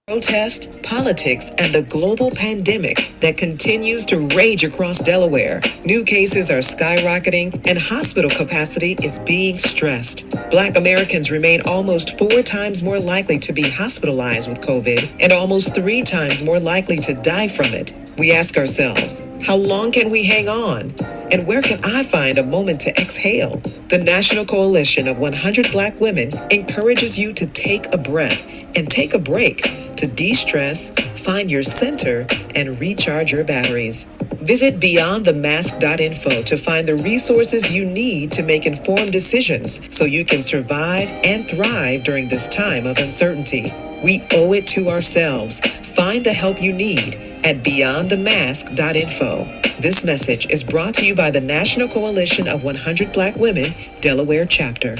Protest, politics, and the global pandemic that continues to rage across Delaware. New cases are skyrocketing and hospital capacity is being stressed. Black Americans remain almost 4 times more likely to be hospitalized with COVID and almost 3 times more likely to die from it. We ask ourselves, how long can we hang on? And where can I find a moment to exhale? The National Coalition of 100 Black Women encourages you to take a breath and take a break to de-stress, find your center, and recharge your batteries. Visit beyondthemask.info to find the resources you need to make informed decisions so you can survive and thrive during this time of uncertainty. We owe it to ourselves. Find the help you need at beyondthemask.info. This message is brought to you by the National Coalition of 100 Black Women, Delaware Chapter.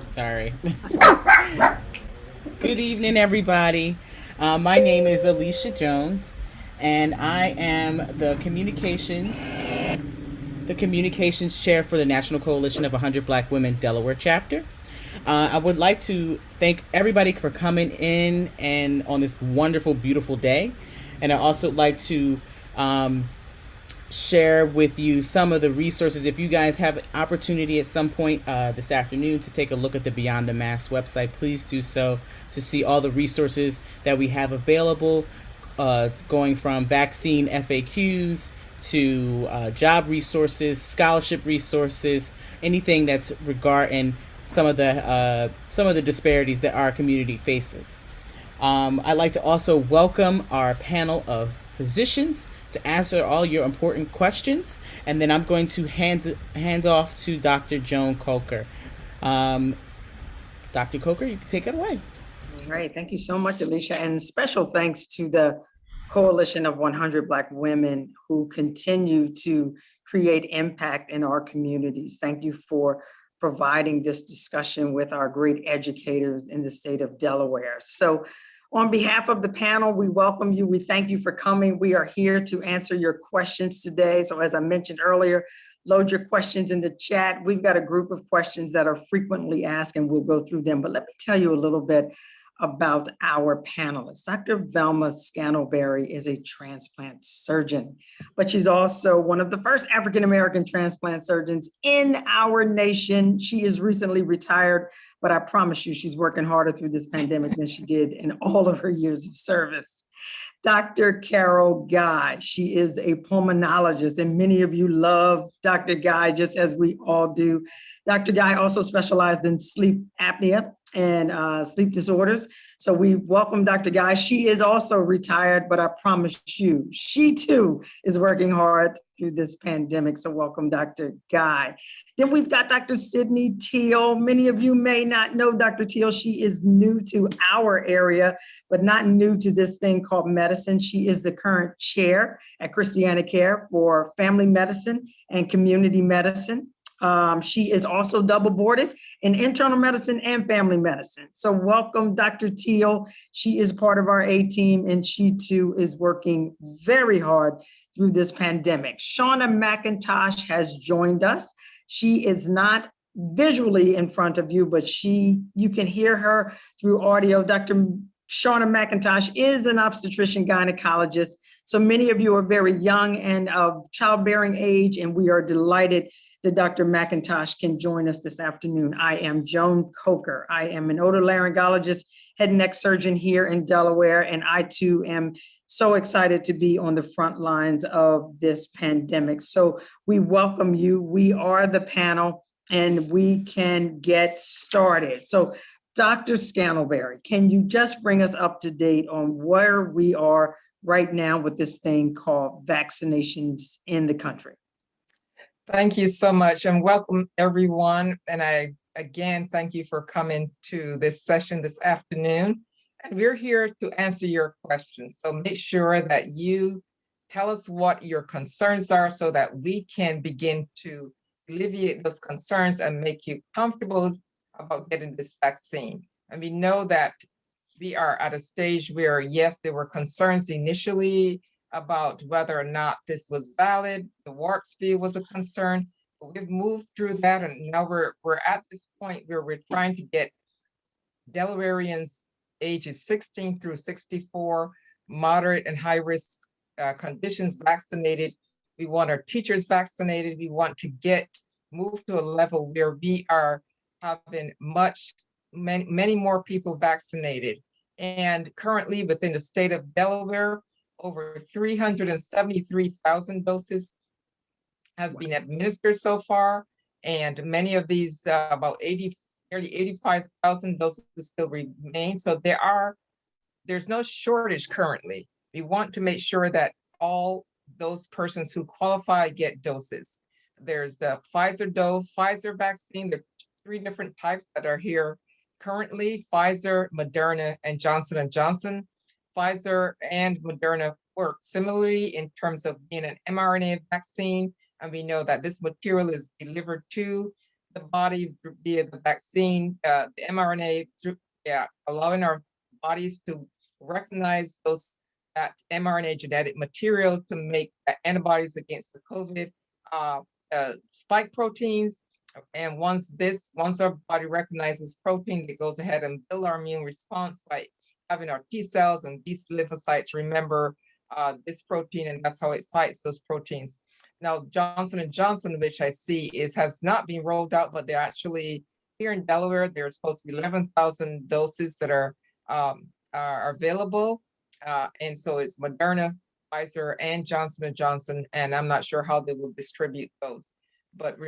Sorry. Good evening, everybody. My name is Alicia Jones, and I am the communications chair for the National Coalition of 100 Black Women Delaware Chapter. I would like to thank everybody for coming in and on this wonderful, beautiful day. And I also like to share with you some of the resources. If you guys have an opportunity at some point this afternoon to take a look at the Beyond the Mask website, please do so to see all the resources that we have available, going from vaccine FAQs to job resources, scholarship resources, anything that's regarding some of the disparities that our community faces. I'd like to also welcome our panel of physicians to answer all your important questions, and then I'm going to hand off to Dr. Joan Coker. Dr. Coker, you can take it away. All right, thank you so much, Alicia, and special thanks to the Coalition of 100 Black Women who continue to create impact in our communities. Thank you for providing this discussion with our great educators in the state of Delaware. So on behalf of the panel, we welcome you. We thank you for coming. We are here to answer your questions today. So as I mentioned earlier, load your questions in the chat. We've got a group of questions that are frequently asked and we'll go through them. But let me tell you a little bit about our panelists. Dr. Velma Scantlebury is a transplant surgeon, but she's also one of the first African-American transplant surgeons in our nation. She is recently retired, but I promise you she's working harder through this pandemic than she did in all of her years of service. Dr.Carole Guy, she is a pulmonologist, and many of you love Dr. Guy just as we all do. Dr. Guy also specialized in sleep apnea and sleep disorders. So we welcome Dr. Guy. She is also retired, but I promise you, she too is working hard through this pandemic. So welcome, Dr. Guy. Then we've got Dr. Cydney Teal. Many of you may not know Dr. Teal. She is new to our area, but not new to this thing called medicine. She is the current chair at Christiana Care for family medicine and community medicine. She is also double boarded in internal medicine and family medicine. So welcome, Dr. Teal. She is part of our A team, and she too is working very hard through this pandemic. Shauna McIntosh has joined us. She is not visually in front of you, but you can hear her through audio. Dr. Shauna McIntosh is an obstetrician gynecologist. So many of you are very young and of childbearing age, and we are delighted that Dr. McIntosh can join us this afternoon. I am Joan Coker. I am an otolaryngologist, head and neck surgeon here in Delaware, and I too am so excited to be on the front lines of this pandemic. So we welcome you. We are the panel, and we can get started. So Dr. Scantlebury, can you just bring us up to date on where we are right now with this thing called vaccinations in the country? Thank you so much, and welcome everyone. And I, again, thank you for coming to this session this afternoon. And we're here to answer your questions. So make sure that you tell us what your concerns are so that we can begin to alleviate those concerns and make you comfortable about getting this vaccine. And we know that we are at a stage where, yes, there were concerns initially about whether or not this was valid. The warp speed was a concern, we've moved through that, and now we're at this point where we're trying to get Delawareans ages 16 through 64, moderate and high risk conditions vaccinated. We want our teachers vaccinated. We want to move to a level where we are having many more people vaccinated. And currently within the state of Delaware, over 373,000 doses have been administered so far. And many of these, about nearly 85,000 doses still remain. So there's no shortage currently. We want to make sure that all those persons who qualify get doses. There's the Pfizer vaccine. There are 3 different types that are here currently: Pfizer, Moderna, and Johnson & Johnson. Pfizer and Moderna work similarly in terms of being an mRNA vaccine. And we know that this material is delivered to the body via the vaccine, the mRNA, allowing our bodies to recognize that mRNA genetic material to make antibodies against the COVID spike proteins. And once our body recognizes protein, it goes ahead and build our immune response by having our T cells and these lymphocytes remember this protein, and that's how it fights those proteins. Now, Johnson & Johnson, which I see has not been rolled out, but they're actually here in Delaware. There's supposed to be 11,000 doses that are available. And so it's Moderna, Pfizer, and Johnson & Johnson, and I'm not sure how they will distribute those. But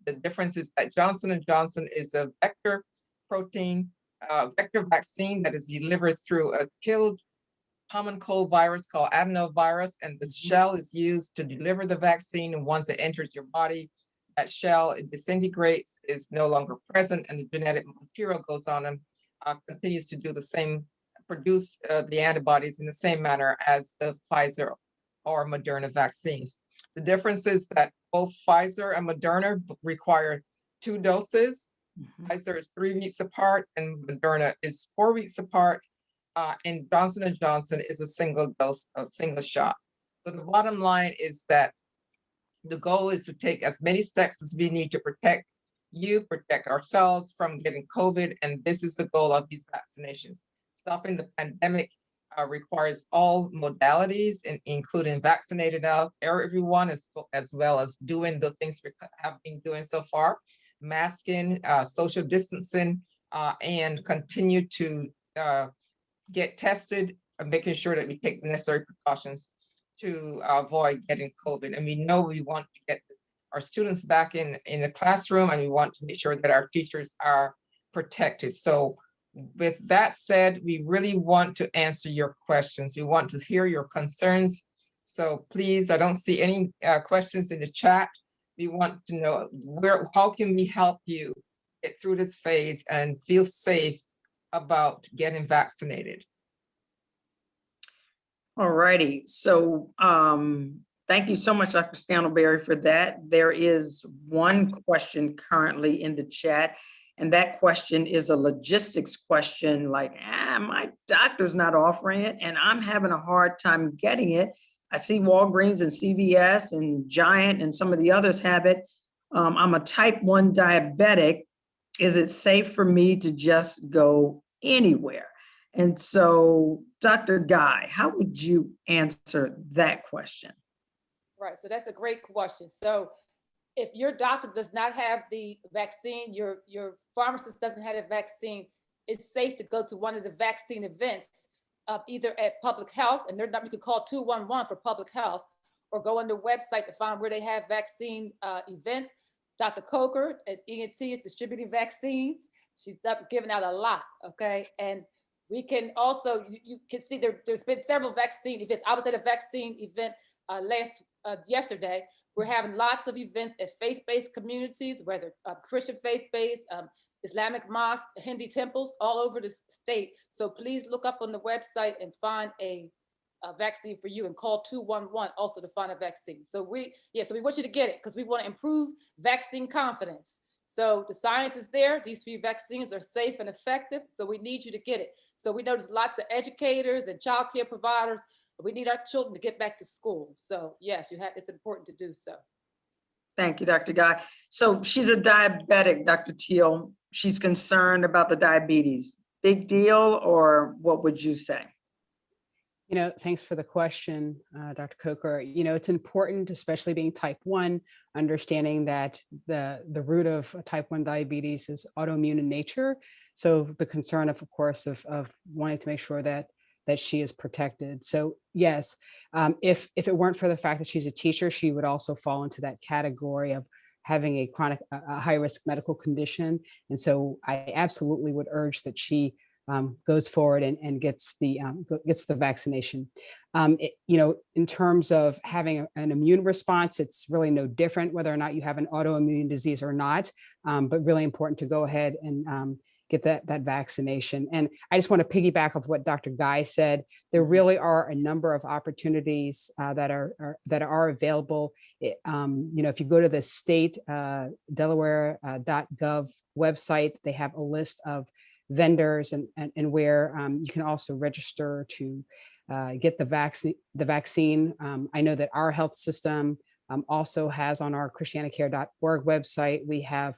the difference is that Johnson & Johnson is a vector vaccine that is delivered through a killed common cold virus called adenovirus, and the shell is used to deliver the vaccine. And once it enters your body, that shell, it disintegrates, is no longer present, and the genetic material goes on and continues to do the same, produce the antibodies in the same manner as the Pfizer or Moderna vaccines. The difference is that both Pfizer and Moderna require 2 doses. Pfizer is 3 weeks apart, and Moderna is 4 weeks apart. And Johnson & Johnson is a single dose, a single shot. So the bottom line is that the goal is to take as many steps as we need to protect ourselves from getting COVID. And this is the goal of these vaccinations. Stopping the pandemic requires all modalities, including vaccinated everyone, as well as doing the things we have been doing so far: masking, social distancing, and continue to get tested, and making sure that we take the necessary precautions to avoid getting COVID. And we know we want to get our students back in the classroom, and we want to make sure that our teachers are protected. So with that said, we really want to answer your questions. We want to hear your concerns. So please, I don't see any questions in the chat. We want to know how can we help you get through this phase and feel safe about getting vaccinated. All righty. So thank you so much, Dr. Scantlebury, for that. There is one question currently in the chat, and that question is a logistics question, like, my doctor's not offering it, and I'm having a hard time getting it. I see Walgreens and CVS and Giant and some of the others have it. I'm a type 1 diabetic. Is it safe for me to just go anywhere? And so, Dr. Guy, how would you answer that question? Right, so that's a great question. So if your doctor does not have the vaccine, your pharmacist doesn't have a vaccine, it's safe to go to one of the vaccine events, either at public health, and you could call 211 for public health, or go on their website to find where they have vaccine events. Dr. Coker at ENT is distributing vaccines. She's giving out a lot, okay? And we can also, you can see there's been several vaccine events. I was at a vaccine event yesterday. We're having lots of events at faith-based communities, whether Christian faith-based, Islamic mosques, Hindi temples, all over the state. So please look up on the website and find a vaccine for you, and call 211 also to find a vaccine. So we want you to get it, because we want to improve vaccine confidence. So the science is there. These 3 vaccines are safe and effective. So we need you to get it. So we know there's lots of educators and childcare providers. We need our children to get back to school. So yes, it's important to do so. Thank you, Dr. Guy. So she's a diabetic, Dr. Teal. She's concerned about the diabetes. Big deal, or what would you say? Thanks for the question, Dr. Coker. It's important, especially being type 1, understanding that the root of type 1 diabetes is autoimmune in nature. So the concern of course, of wanting to make sure that she is protected. So yes, if it weren't for the fact that she's a teacher, she would also fall into that category of having a high risk medical condition. And so I absolutely would urge that she goes forward and gets the vaccination. In terms of having an immune response, it's really no different whether or not you have an autoimmune disease or not, but really important to go ahead and get that vaccination. And I just want to piggyback off what Dr. Guy said. There really are a number of opportunities that are available. If you go to the state Delaware.gov website, they have a list of vendors and where you can also register to get the vaccine. I know that our health system also has on our christianacare.org website, we have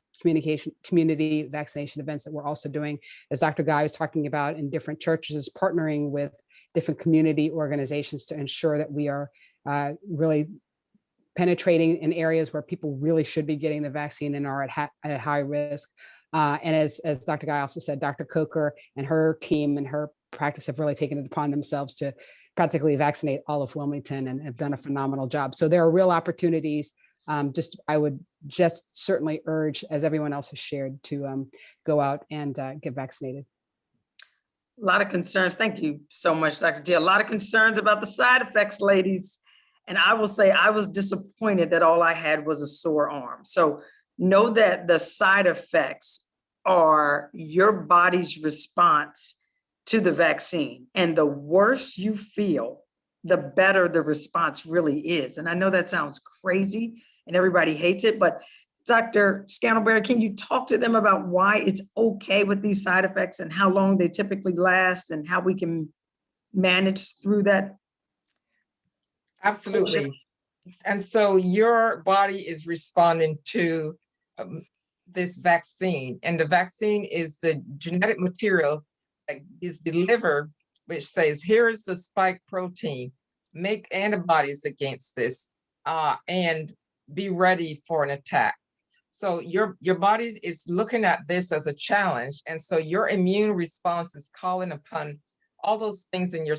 community vaccination events that we're also doing, as Dr. Guy was talking about, in different churches, partnering with different community organizations to ensure that we are really penetrating in areas where people really should be getting the vaccine and are at high risk. And as Dr. Guy also said, Dr. Coker and her team and her practice have really taken it upon themselves to practically vaccinate all of Wilmington and have done a phenomenal job. So there are real opportunities. I would just certainly urge, as everyone else has shared, to go out and get vaccinated. A lot of concerns. Thank you so much, Dr. Teal. A lot of concerns about the side effects, ladies. And I will say I was disappointed that all I had was a sore arm. So know that the side effects are your body's response to the vaccine. And the worse you feel, the better the response really is. And I know that sounds crazy and everybody hates it, but Dr. Scantlebury, can you talk to them about why it's okay with these side effects and how long they typically last and how we can manage through that? Absolutely. And so your body is responding to this vaccine, and the vaccine is the genetic material that is delivered, which says, here is the spike protein, make antibodies against this, and be ready for an attack. So your body is looking at this as a challenge. And so your immune response is calling upon all those things in your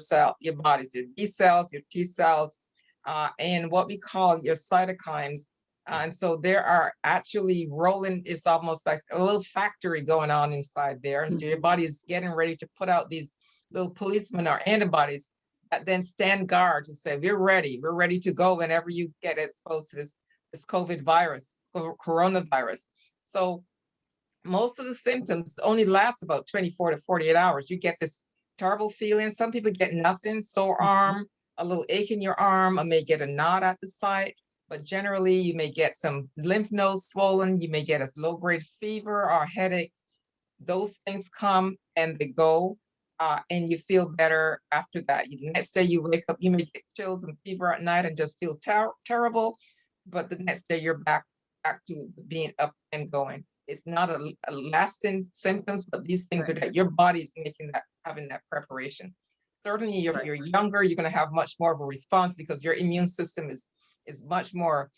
bodies, your B cells, your T cells, and what we call your cytokines. And so there are actually rolling, it's almost like a little factory going on inside there. And so your body is getting ready to put out these little policemen or antibodies that then stand guard to say, we're ready to go whenever you get exposed to this COVID virus, coronavirus. So most of the symptoms only last about 24 to 48 hours. You get this terrible feeling. Some people get nothing, sore arm, a little ache in your arm, or may get a knot at the site. But generally, you may get some lymph nodes swollen. You may get a low-grade fever or headache. Those things come and they go, and you feel better after that. The next day you wake up, you may get chills and fever at night and just feel terrible. But the next day you're back to being up and going. It's not a lasting symptoms, but these things are that your body's having that preparation. Certainly, if you're younger, you're going to have much more of a response because your immune system is much more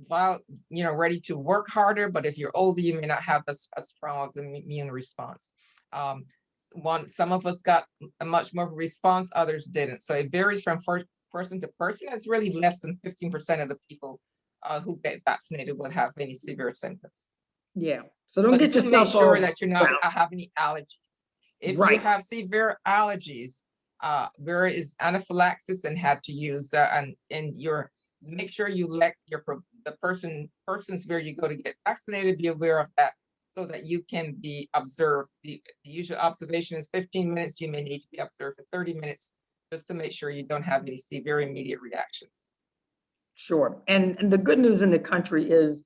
ready to work harder. But if you're older, you may not have as strong of an immune response. Some of us got a much more response, others didn't. So it varies from person to person. It's really less than 15% of the people who get vaccinated will have any severe symptoms. Yeah. So don't get yourself make sure that you're not have any allergies. If you have severe allergies, there is anaphylaxis and had to use make sure you let the persons where you go to get vaccinated be aware of that so that you can be observed. The usual observation is 15 minutes. You may need to be observed for 30 minutes just to make sure you don't have any severe immediate reactions. Sure. And the good news in the country is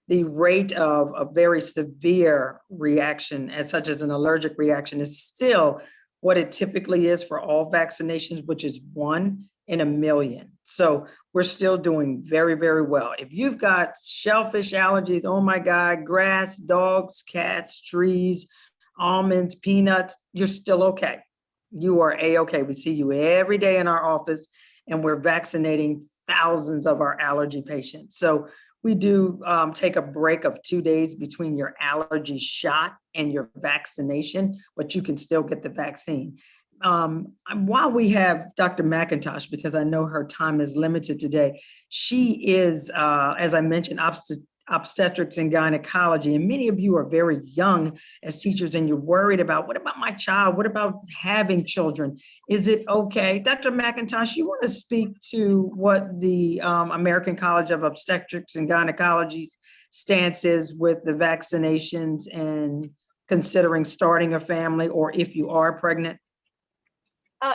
the rate of a very severe reaction, such as an allergic reaction, is still what it typically is for all vaccinations, which is 1 in a million. So we're still doing very, very well. If you've got shellfish allergies, oh my God, grass, dogs, cats, trees, almonds, peanuts, you're still okay. You are A-okay. We see you every day in our office, and we're vaccinating thousands of our allergy patients. So we do take a break of 2 days between your allergy shot and your vaccination, but you can still get the vaccine. While we have Dr. McIntosh, because I know her time is limited today, she is, as I mentioned, obstetrics and gynecology, and many of you are very young as teachers and you're worried about, what about my child? What about having children? Is it okay? Dr. McIntosh, you want to speak to what the American College of Obstetrics and Gynecology's stance is with the vaccinations and considering starting a family, or if you are pregnant?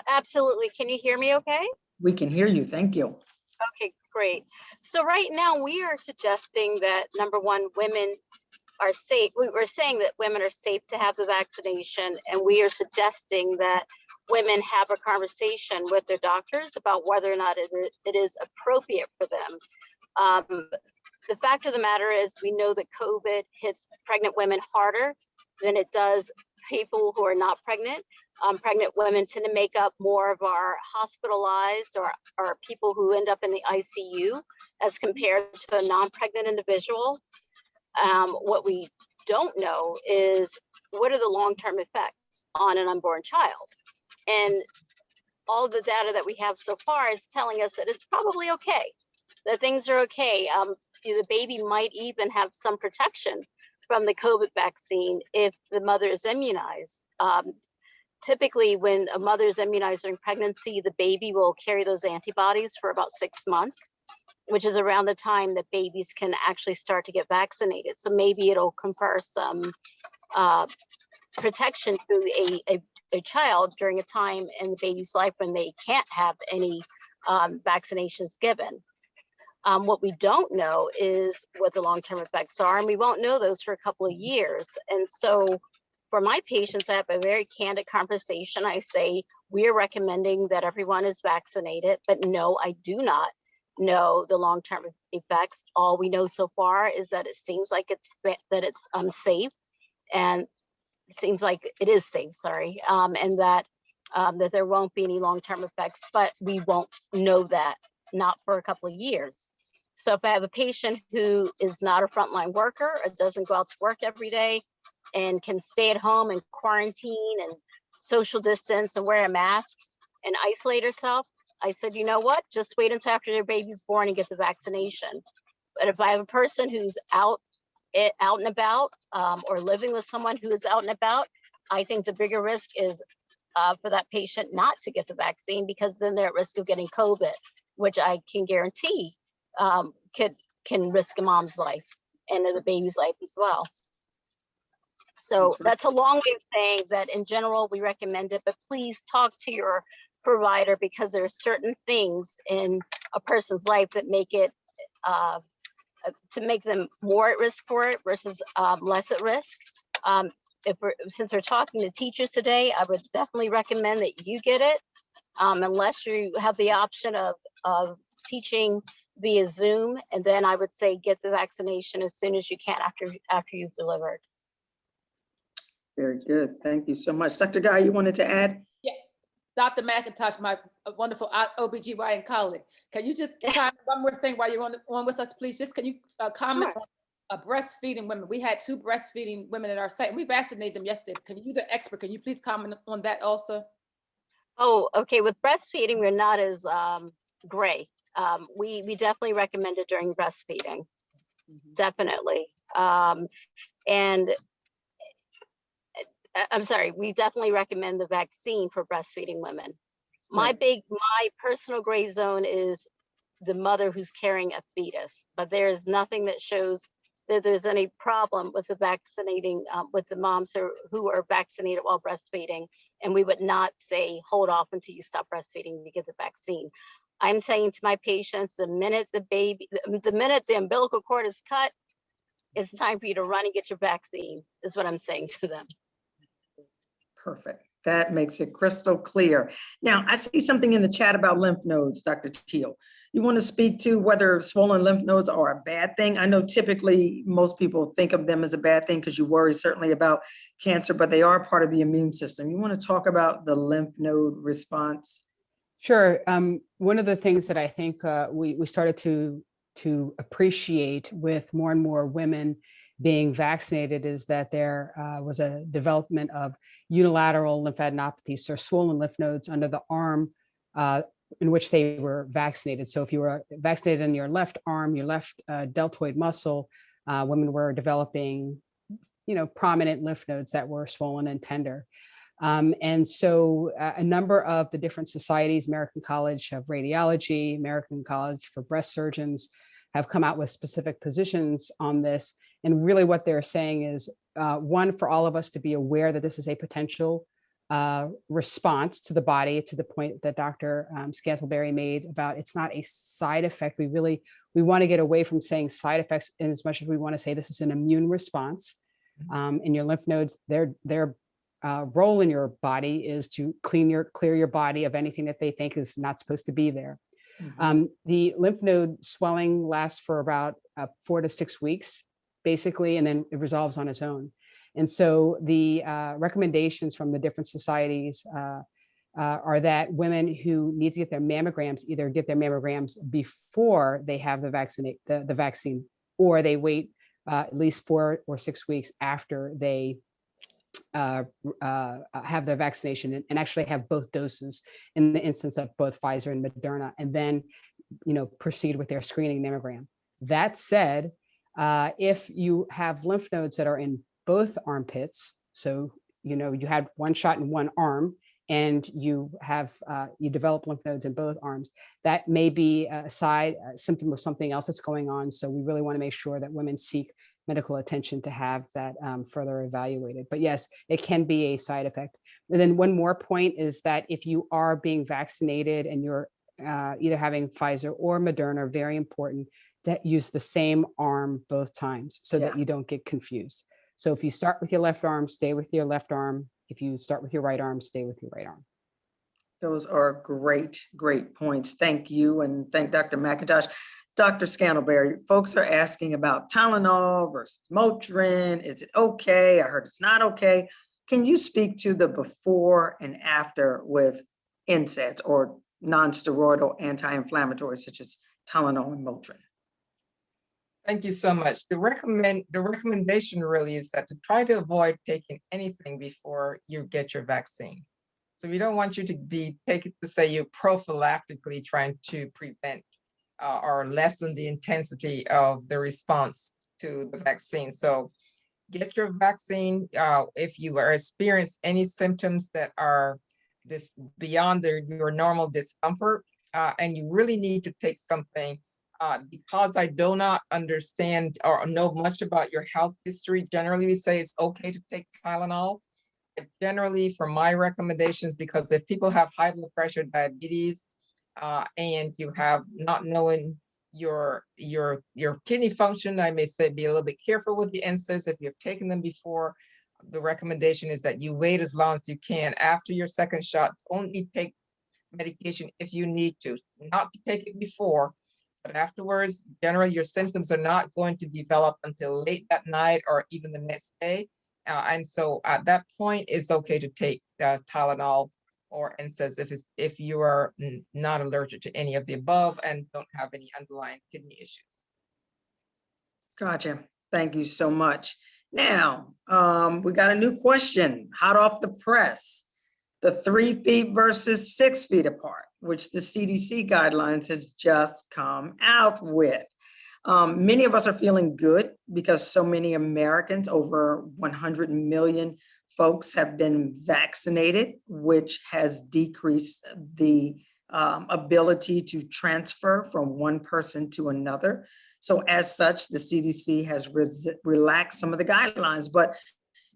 Absolutely. Can you hear me okay? We can hear you. Thank you. Okay, great. So right now we are suggesting that, number one, women are safe. We're saying that women are safe to have the vaccination, and we are suggesting that women have a conversation with their doctors about whether or not it is appropriate for them. The fact of the matter is, we know that COVID hits pregnant women harder than it does people who are not pregnant. Pregnant women tend to make up more of our hospitalized or people who end up in the ICU as compared to a non-pregnant individual. What we don't know is, what are the long-term effects on an unborn child? And all the data that we have so far is telling us that it's probably okay, that things are okay. The baby might even have some protection from the COVID vaccine if the mother is immunized. Typically, when a mother is immunized during pregnancy, the baby will carry those antibodies for about 6 months, which is around the time that babies can actually start to get vaccinated. So maybe it'll confer some protection to a child during a time in the baby's life when they can't have any vaccinations given. What we don't know is what the long-term effects are, and we won't know those for a couple of years. And so for my patients, I have a very candid conversation. I say, we are recommending that everyone is vaccinated, but no, I do not know the long-term effects. All we know so far is that it seems like it's safe, and it seems like it is safe, sorry, and that there won't be any long-term effects, but we won't know that, not for a couple of years. So if I have a patient who is not a frontline worker or doesn't go out to work every day and can stay at home and quarantine and social distance and wear a mask and isolate herself, I said, you know what, just wait until after their baby's born and get the vaccination. But if I have a person who's out and about, or living with someone who is out and about, I think the bigger risk is for that patient not to get the vaccine, because then they're at risk of getting COVID, which I can guarantee can risk a mom's life and the baby's life as well. So that's a long way of saying that in general, we recommend it, but please talk to your provider, because there are certain things in a person's life that make it, to make them more at risk for it versus less at risk. Since we're talking to teachers today, I would definitely recommend that you get it, unless you have the option of teaching via Zoom. And then I would say get the vaccination as soon as you can after you've delivered. Very good. Thank you so much. Dr. Guy, you wanted to add? Yeah, Dr. McIntosh, my wonderful OBGYN colleague. Can you just try one more thing while you're on with us, please? Just can you comment on breastfeeding women? We had 2 breastfeeding women at our site, and we vaccinated them yesterday. Can you, the expert, can you please comment on that also? Oh, okay. With breastfeeding, we're not as gray. We definitely recommend it during breastfeeding. Definitely. And I'm sorry, we definitely recommend the vaccine for breastfeeding women. My personal gray zone is the mother who's carrying a fetus, but there's nothing that shows that there's any problem with the vaccinating, with the moms who are vaccinated while breastfeeding. And we would not say, hold off until you stop breastfeeding to get the vaccine. I'm saying to my patients, the minute the umbilical cord is cut, it's time for you to run and get your vaccine, is what I'm saying to them. Perfect. That makes it crystal clear. Now, I see something in the chat about lymph nodes, Dr. Teal. You want to speak to whether swollen lymph nodes are a bad thing? I know typically most people think of them as a bad thing because you worry certainly about cancer, but they are part of the immune system. You want to talk about the lymph node response? Sure. One of the things that I think we started to appreciate with more and more women being vaccinated is that there was a development of unilateral lymphadenopathy, so swollen lymph nodes under the arm in which they were vaccinated. So if you were vaccinated in your left arm, your left deltoid muscle, women were developing, prominent lymph nodes that were swollen and tender. And so a number of the different societies, American College of Radiology, American College for Breast Surgeons, have come out with specific positions on this. And really what they're saying is, one, for all of us to be aware that this is a potential response to the body, to the point that Dr. Scantlebury made about it's not a side effect. We want to get away from saying side effects in as much as we want to say this is an immune response. In your lymph nodes, their role in your body is to clear your body of anything that they think is not supposed to be there. The lymph node swelling lasts for about 4 to 6 weeks, basically, and then it resolves on its own. And so the recommendations from the different societies are that women who need to get their mammograms either get their mammograms before they have the vaccine, or they wait at least 4 or 6 weeks after they have their vaccination and actually have both doses in the instance of both Pfizer and Moderna, and then proceed with their screening mammogram. That said, if you have lymph nodes that are in both armpits, so you had one shot in one arm and you develop lymph nodes in both arms, that may be a symptom of something else that's going on. So we really want to make sure that women seek medical attention to have that further evaluated. But yes, it can be a side effect. And then one more point is that if you are being vaccinated and you're either having Pfizer or Moderna, very important to use the same arm both times so that you don't get confused. So if you start with your left arm, stay with your left arm. If you start with your right arm, stay with your right arm. Those are great, great points. Thank you. And thank Dr. McIntosh. Dr. Scantlebury, folks are asking about Tylenol versus Motrin. Is it okay? I heard it's not okay. Can you speak to the before and after with NSAIDs or non-steroidal anti-inflammatories such as Tylenol and Motrin? Thank you so much. The recommendation really is that to try to avoid taking anything before you get your vaccine. So we don't want you to be taken to say you're prophylactically trying to prevent or lessen the intensity of the response to the vaccine. So get your vaccine. If you are experiencing any symptoms that are beyond your normal discomfort, and you really need to take something, because I do not understand or know much about your health history, generally we say it's okay to take Tylenol. But generally, for my recommendations, because if people have high blood pressure, diabetes, and you have not knowing your kidney function, I may say be a little bit careful with the NSAIDs. If you've taken them before, the recommendation is that you wait as long as you can after your second shot. Only take medication if you need to, not to take it before, but afterwards. Generally, your symptoms are not going to develop until late that night or even the next day. And so at that point, it's okay to take Tylenol or NSAIDs if you are not allergic to any of the above and don't have any underlying kidney issues. Gotcha. Thank you so much. Now, we got a new question, hot off the press. The 3 feet versus 6 feet apart, which the CDC guidelines has just come out with. Many of us are feeling good because so many Americans, over 100 million folks, have been vaccinated, which has decreased the ability to transfer from one person to another. So as such, the CDC has relaxed some of the guidelines, but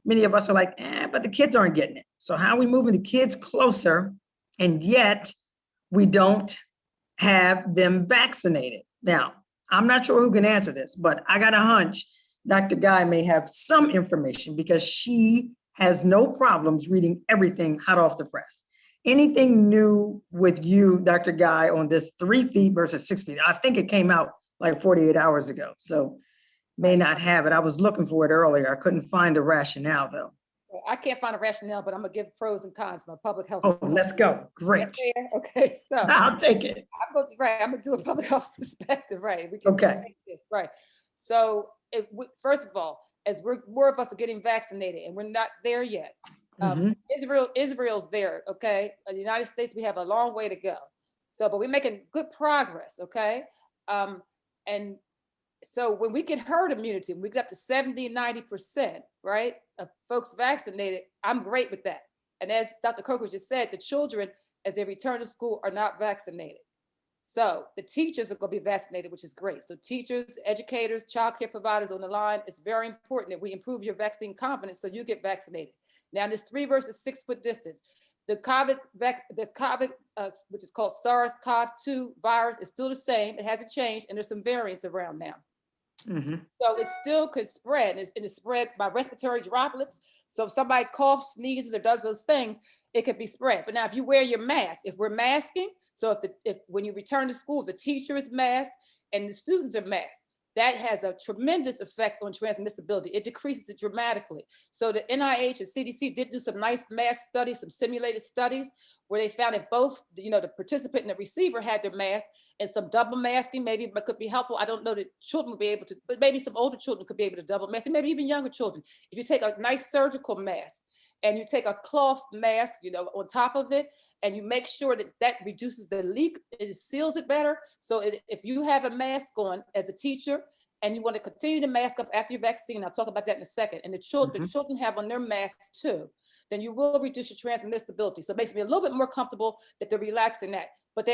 many of us are like, but the kids aren't getting it. So how are we moving the kids closer, and yet we don't have them vaccinated? Now, I'm not sure who can answer this, but I got a hunch Dr. Guy may have some information because she has no problems reading everything hot off the press. Anything new with you, Dr. Guy, on this 3 feet versus 6 feet? I think it came out like 48 hours ago, so may not have it. I was looking for it earlier. I couldn't find the rationale though. I can't find a rationale, but I'm gonna give pros and cons from a public health. Oh, let's go. Great. Okay, so I'll take it. I'm gonna do a public health perspective, right? We can Okay. make this, right? So first of all, as more of us are getting vaccinated, and we're not there yet. Israel's there, okay? In the United States, we have a long way to go. So, but we're making good progress, okay? And so when we get herd immunity, when we get up to 70 and 90%, right, of folks vaccinated, I'm great with that. And as Dr. Coker just said, the children, as they return to school, are not vaccinated. So the teachers are going to be vaccinated, which is great. So teachers, educators, childcare providers on the line, it's very important that we improve your vaccine confidence so you get vaccinated. Now, this 3 versus 6 foot distance, the COVID, which is called SARS-CoV-2 virus, is still the same. It hasn't changed, and there's some variants around now. So it still could spread, and it's spread by respiratory droplets. So if somebody coughs, sneezes, or does those things, it could be spread. But now, if you wear your mask, if we're masking, so if when you return to school, the teacher is masked and the students are masked, that has a tremendous effect on transmissibility. It decreases it dramatically. So the NIH and CDC did do some nice mask studies, some simulated studies, where they found that both, the participant and the receiver had their mask, and some double masking maybe could be helpful. I don't know that children will be able to, but maybe some older children could be able to double mask, and maybe even younger children. If you take a nice surgical mask and you take a cloth mask, on top of it, and you make sure that reduces the leak, it seals it better. So if you have a mask on as a teacher and you want to continue to mask up after your vaccine, I'll talk about that in a second, and the children have on their masks too, then you will reduce your transmissibility. So it makes me a little bit more comfortable that they're relaxing that. But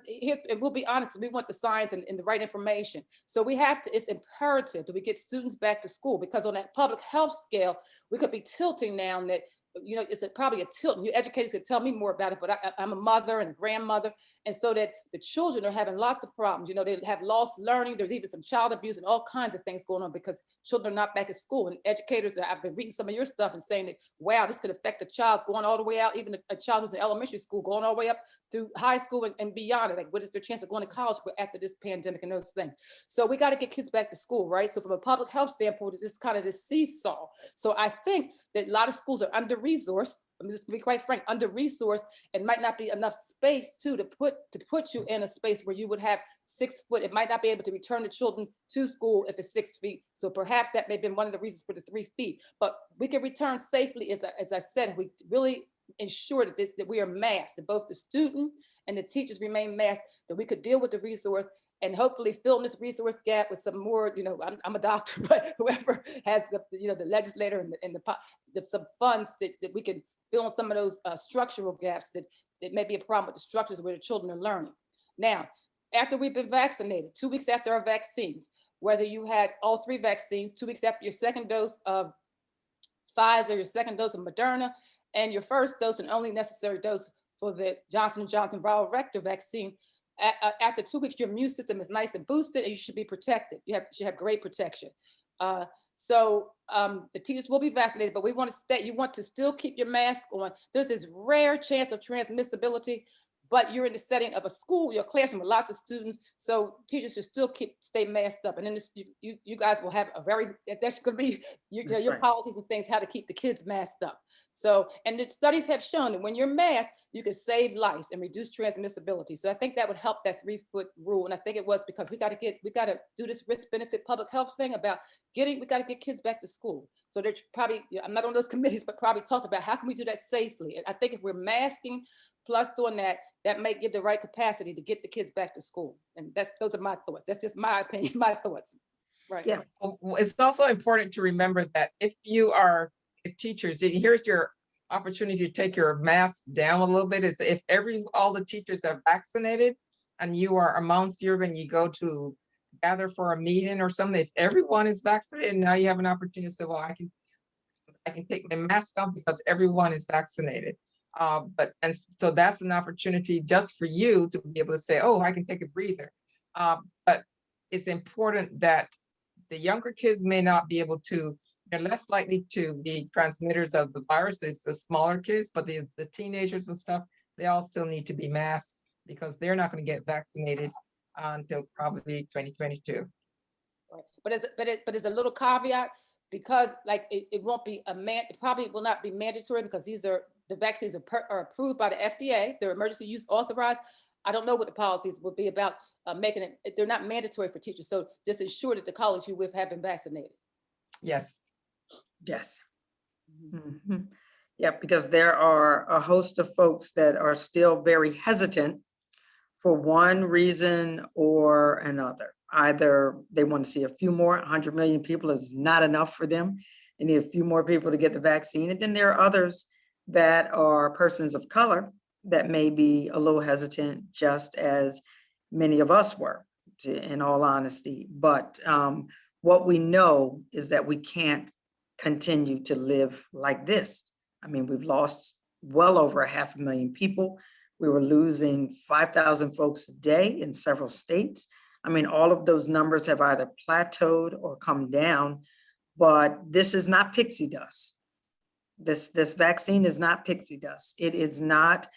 here, and we'll be honest, we want the science and the right information. So it's imperative that we get students back to school, because on that public health scale, we could be tilting now that, it's probably a tilt. And you educators could tell me more about it, but I'm a mother and a grandmother. And so that the children are having lots of problems. They have lost learning. There's even some child abuse and all kinds of things going on because children are not back at school. And educators, I've been reading some of your stuff and saying that, wow, this could affect a child going all the way out, even a child who's in elementary school, going all the way up through high school and beyond. Like, what is their chance of going to college after this pandemic and those things? So we got to get kids back to school, right? So from a public health standpoint, it's kind of this seesaw. So I think that a lot of schools are under-resourced. I'm just to be quite frank, under-resourced, and might not be enough space too to put you in a space where you would have 6 foot. It might not be able to return the children to school if it's 6 feet. So perhaps that may have been one of the reasons for the 3 feet. But we can return safely, as I said, we really ensure that we are masked, that both the student and the teachers remain masked, that we could deal with the resource and hopefully fill in this resource gap with some more, I'm a doctor, but whoever has the legislator and some funds that we can fill in some of those structural gaps that may be a problem with the structures where the children are learning. Now, after we've been vaccinated, 2 weeks after our vaccines, whether you had all 3 vaccines, 2 weeks after your second dose of Pfizer, your second dose of Moderna, and your first dose and only necessary dose for the Johnson & Johnson viral vector vaccine, after 2 weeks, your immune system is nice and boosted, and you should be protected. You should have great protection. So the teachers will be vaccinated, but you want to still keep your mask on. There's this rare chance of transmissibility, but you're in the setting of a school, your classroom with lots of students. So teachers should still stay masked up. And then you guys will have that's going to be your policies and things, how to keep the kids masked up. So, and the studies have shown that when you're masked, you can save lives and reduce transmissibility. So I think that would help that 3 foot rule. And I think it was because we got to do this risk benefit public health thing about we got to get kids back to school. So they're probably, I'm not on those committees, but probably talked about how can we do that safely. And I think if we're masking plus doing that may give the right capacity to get the kids back to school. And those are my thoughts. That's just my opinion, my thoughts. Right. Yeah. It's also important to remember that if you are teachers, here's your opportunity to take your mask down a little bit, is if all the teachers are vaccinated and you are amongst you and you go to gather for a meeting or something, if everyone is vaccinated, now you have an opportunity to say, well, I can take my mask off because everyone is vaccinated. So that's an opportunity just for you to be able to say, oh, I can take a breather. But it's important that the younger kids may not be able to they're less likely to be transmitters of the virus. It's the smaller kids, but the teenagers and stuff, they all still need to be masked because they're not going to get vaccinated until probably 2022. Right. But as a little caveat, because like it won't be it probably will not be mandatory because the vaccines are approved by the FDA. They're emergency use authorized. I don't know what the policies will be about making it. They're not mandatory for teachers. So just ensure that the college you with have been vaccinated. Yes. Yes. Yeah, because there are a host of folks that are still very hesitant for one reason or another. Either they want to see a few more, 100 million people is not enough for them. They need a few more people to get the vaccine. And then there are others that are persons of color that may be a little hesitant, just as many of us were, in all honesty. But what we know is that we can't continue to live like this. I mean, we've lost well over 500,000 people. We were losing 5,000 folks a day in several states. I mean, all of those numbers have either plateaued or come down, but this is not pixie dust. This vaccine is not pixie dust. It is not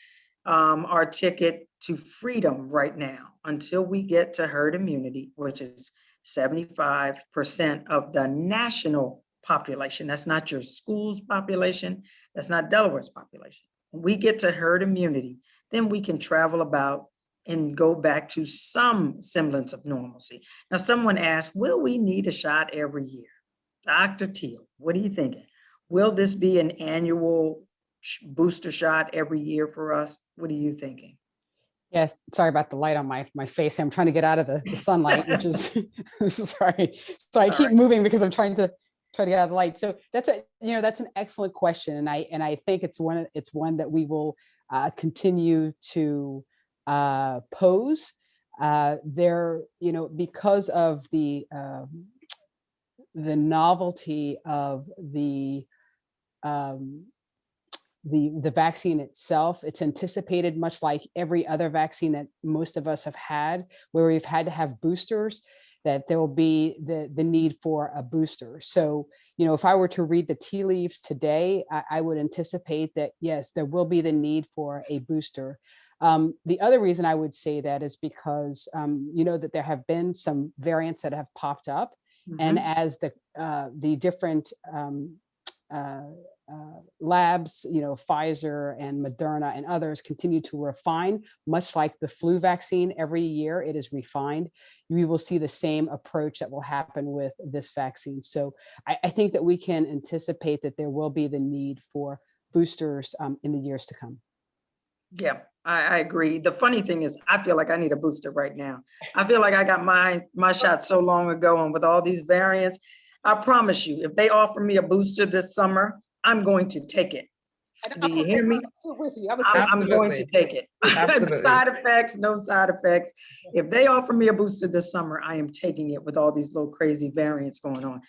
our ticket to freedom right now until we get to herd immunity, which is 75% of the national population. That's not your school's population. That's not Delaware's population. When we get to herd immunity, then we can travel about and go back to some semblance of normalcy. Now, someone asked, will we need a shot every year? Dr. Teal, what are you thinking? Will this be an annual booster shot every year for us? What are you thinking? Yes, sorry about the light on my face. I'm trying to get out of the sunlight, which is sorry. So I keep moving because I'm trying to get out of the light. So that's an excellent question, and I think it's one that we will continue to pose. Because of the novelty of the vaccine itself, it's anticipated, much like every other vaccine that most of us have had, where we've had to have boosters, that there will be the need for a booster. So, if I were to read the tea leaves today, I would anticipate that, yes, there will be the need for a booster. The other reason I would say that is because, that there have been some variants that have popped up. And as the different labs, Pfizer and Moderna and others continue to refine, much like the flu vaccine, every year it is refined. We will see the same approach that will happen with this vaccine. So I think that we can anticipate that there will be the need for boosters in the years to come. Yeah, I agree. The funny thing is, I feel like I need a booster right now. I feel like I got my shot so long ago, and with all these variants, I promise you, if they offer me a booster this summer, I'm going to take it. Do you hear me? I'm going to take it. Absolutely. Side effects, no side effects. If they offer me a booster this summer, I am taking it with all these little crazy variants going on.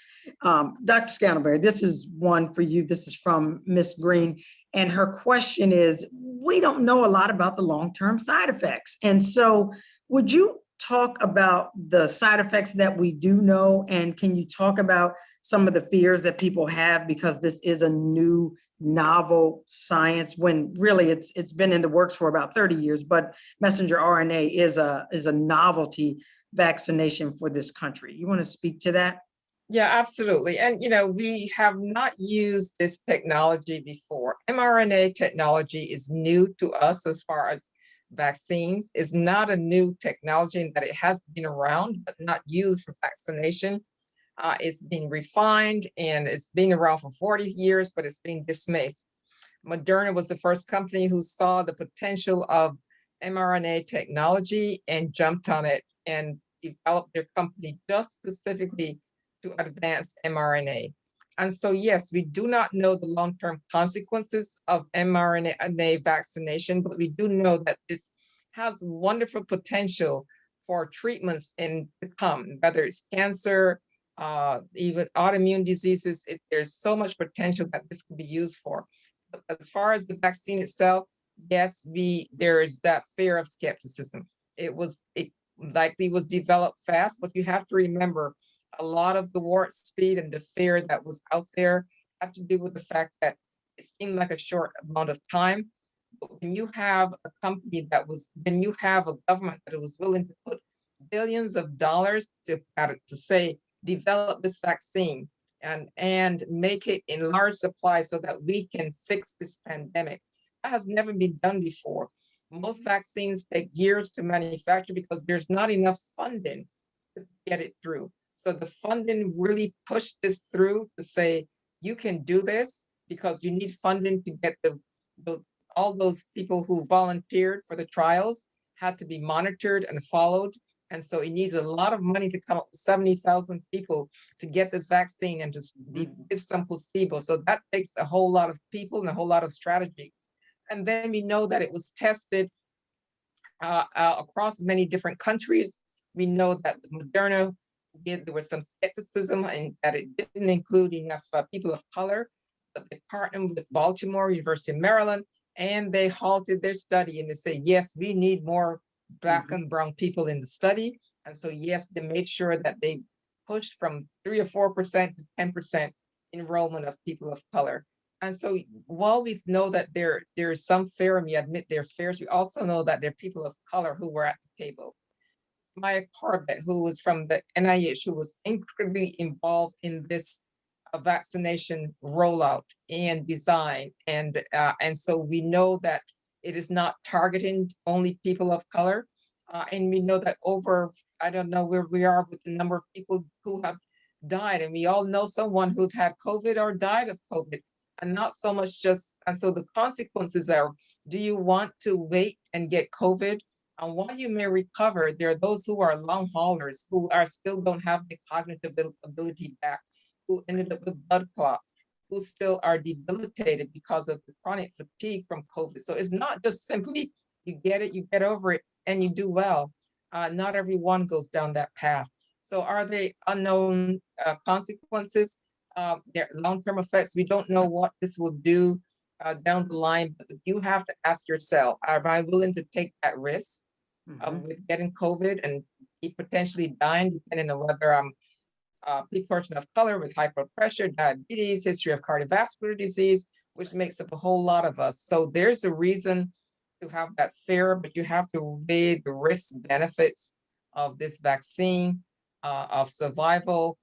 Dr. Scantlebury, this is one for you. This is from Miss Green. And her question is, we don't know a lot about the long-term side effects. And so would you talk about the side effects that we do know? And can you talk about some of the fears that people have because this is a new novel science, when really it's been in the works for about 30 years, but messenger RNA is a novelty vaccination for this country. You want to speak to that? Yeah, absolutely. And, we have not used this technology before. mRNA technology is new to us as far as vaccines. It's not a new technology in that it has been around, but not used for vaccination. It's been refined and it's been around for 40 years, but it's been dismissed. Moderna was the first company who saw the potential of mRNA technology and jumped on it and developed their company just specifically to advance mRNA. And so, yes, we do not know the long-term consequences of mRNA vaccination, but we do know that this has wonderful potential for treatments in to come, whether it's cancer, even autoimmune diseases. There's so much potential that this could be used for. But as far as the vaccine itself, yes, there is that fear of skepticism. It likely was developed fast, but you have to remember a lot of the warp speed and the fear that was out there had to do with the fact that it seemed like a short amount of time. But when you have a company when you have a government that was willing to put billions of dollars to say, develop this vaccine and make it in large supply so that we can fix this pandemic. That has never been done before. Most vaccines take years to manufacture because there's not enough funding to get it through. So the funding really pushed this through to say, you can do this because you need funding to get all those people who volunteered for the trials had to be monitored and followed. And so it needs a lot of money to come up with 70,000 people to get this vaccine and just give some placebo. So that takes a whole lot of people and a whole lot of strategy. And then we know that it was tested across many different countries. We know that Moderna, there was some skepticism and that it didn't include enough people of color, but they partnered with Baltimore, University of Maryland, and they halted their study and they say, yes, we need more Black and brown people in the study. And so, yes, they made sure that they pushed from 3 or 4% to 10% enrollment of people of color. And so while we know that there is some fear, and we admit there are fears, we also know that there are people of color who were at the table. Maya Corbett, who was from the NIH, who was incredibly involved in this vaccination rollout and design. And so we know that it is not targeting only people of color. And we know that I don't know where we are with the number of people who have died. And we all know someone who's had COVID or died of COVID. And not so much and so the consequences are, do you want to wait and get COVID? And while you may recover, there are those who are long haulers who still don't have the cognitive ability back, who ended up with blood clots, who still are debilitated because of the chronic fatigue from COVID. So it's not just simply you get it, you get over it, and you do well. Not everyone goes down that path. So are they unknown consequences? Their long-term effects, we don't know what this will do down the line, but you have to ask yourself, am I willing to take that risk with getting COVID and potentially dying, depending on whether I'm a person of color with high blood pressure, diabetes, history of cardiovascular disease, which makes up a whole lot of us. So there's a reason to have that fear, but you have to weigh the risk benefits of this vaccine, of survival.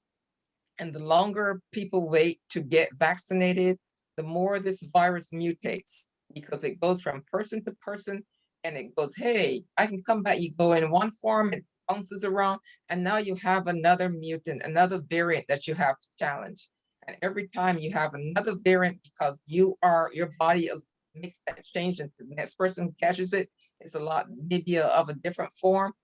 And the longer people wait to get vaccinated, the more this virus mutates because it goes from person to person and it goes, hey, I can come back. You go in one form, it bounces around, and now you have another mutant, another variant that you have to challenge. And every time you have another variant, because your body makes that change and the next person catches it, it's a lot maybe of a different form,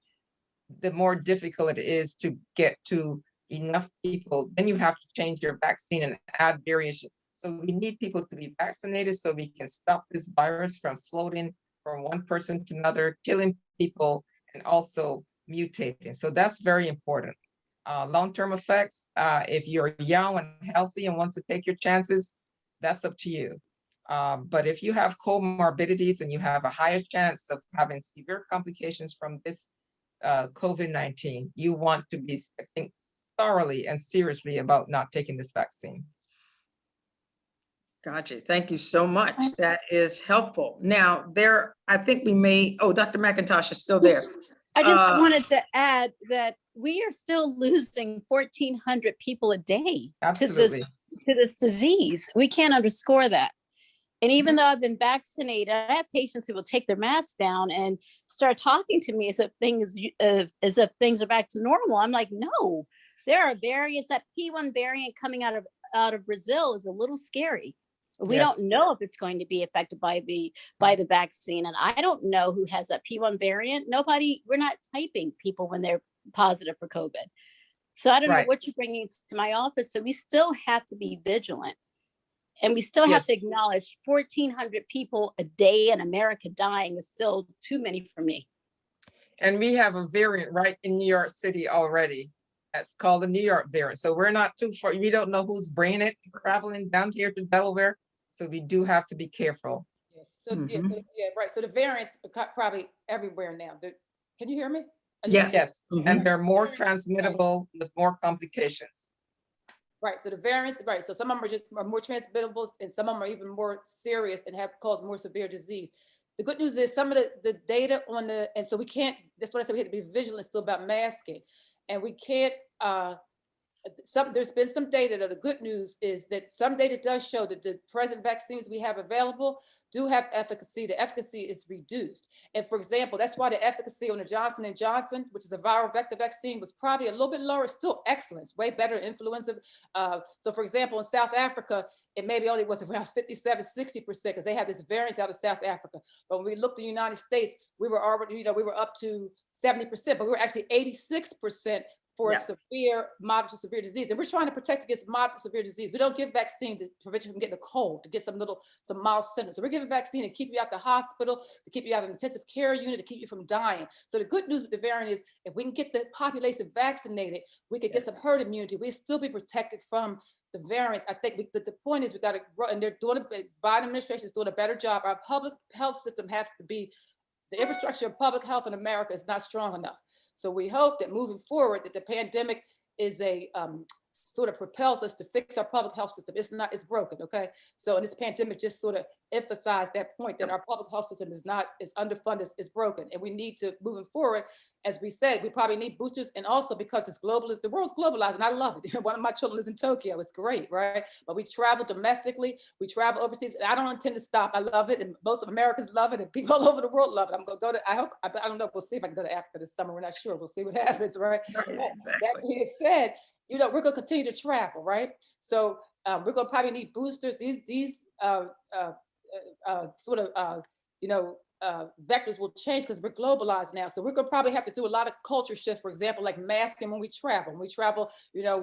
the more difficult it is to get to enough people. Then you have to change your vaccine and add variation. So we need people to be vaccinated so we can stop this virus from floating from one person to another, killing people, and also mutating. So that's very important. Long-term effects, if you're young and healthy and want to take your chances, that's up to you. But if you have comorbidities and you have a higher chance of having severe complications from this COVID-19, you want to be think thoroughly and seriously about not taking this vaccine. Gotcha. Thank you so much. That is helpful. Now, I think Dr. McIntosh is still there. I just wanted to add that we are still losing 1,400 people a day Absolutely. to this disease. We can't underscore that. And even though I've been vaccinated, I have patients who will take their masks down and start talking to me as if things are back to normal. I'm like, no, there are variants. That P1 variant coming out of Brazil is a little scary. We don't know if it's going to be affected by the vaccine. And I don't know who has that P1 variant. We're not typing people when they're positive for COVID. So I don't know what you're bringing to my office. So we still have to be vigilant. And we still have to acknowledge 1,400 people a day in America dying is still too many for me. And we have a variant right in New York City already. That's called the New York variant. So we're not too far. We don't know who's bringing it, traveling down here to Delaware. So we do have to be careful. Yes. So right. So the variants are probably everywhere now. Can you hear me? Yes. Yes, Mhm. and they're more transmittable with more complications. Right, so the variants, right, so some of them are more transmittable and some of them are even more serious and have caused more severe disease. The good news is some of the data on and so we can't, that's what I said, we have to be vigilant still about masking. And we can't, there's been some data that the good news is that some data does show that the present vaccines we have available do have efficacy. The efficacy is reduced. And for example, that's why the efficacy on the Johnson & Johnson, which is a viral vector vaccine, was probably a little bit lower. It's still excellent. It's way better than influenza. So for example, in South Africa, it maybe only was around 57, 60% because they have this variance out of South Africa. But when we looked in the United States, we were already, we were up to 70%, but we were actually 86% for severe, moderate to severe disease. And we're trying to protect against moderate to severe disease. We don't give vaccine to prevent you from getting a cold, to get some mild symptoms. So we're giving vaccine to keep you out the hospital, to keep you out of an intensive care unit, to keep you from dying. So the good news with the variant is if we can get the population vaccinated, we could get some herd immunity. We'll still be protected from the variants. I think the point is we got to grow, and they're doing Biden administration is doing a better job. Our public health system has to be, the infrastructure of public health in America is not strong enough. So we hope that moving forward, that the pandemic is a sort of propels us to fix our public health system. It's broken, okay? So, and this pandemic just sort of emphasized that point that our public health system is underfunded, is broken. And we need to, moving forward, as we said, we probably need boosters. And also because the world's globalized and I love it. One of my children lives in Tokyo, it's great, right? But we travel domestically, we travel overseas, and I don't intend to stop. I love it. And most of Americans love it and people all over the world love it. I'm gonna go to, I don't know, we'll see if I can go to Africa this summer. We're not sure, we'll see what happens, right? Exactly. That being said, we're gonna continue to travel, right? So we're gonna probably need boosters. These vectors will change because we're globalized now. So we're gonna probably have to do a lot of culture shift, for example, like masking when we travel. When we travel,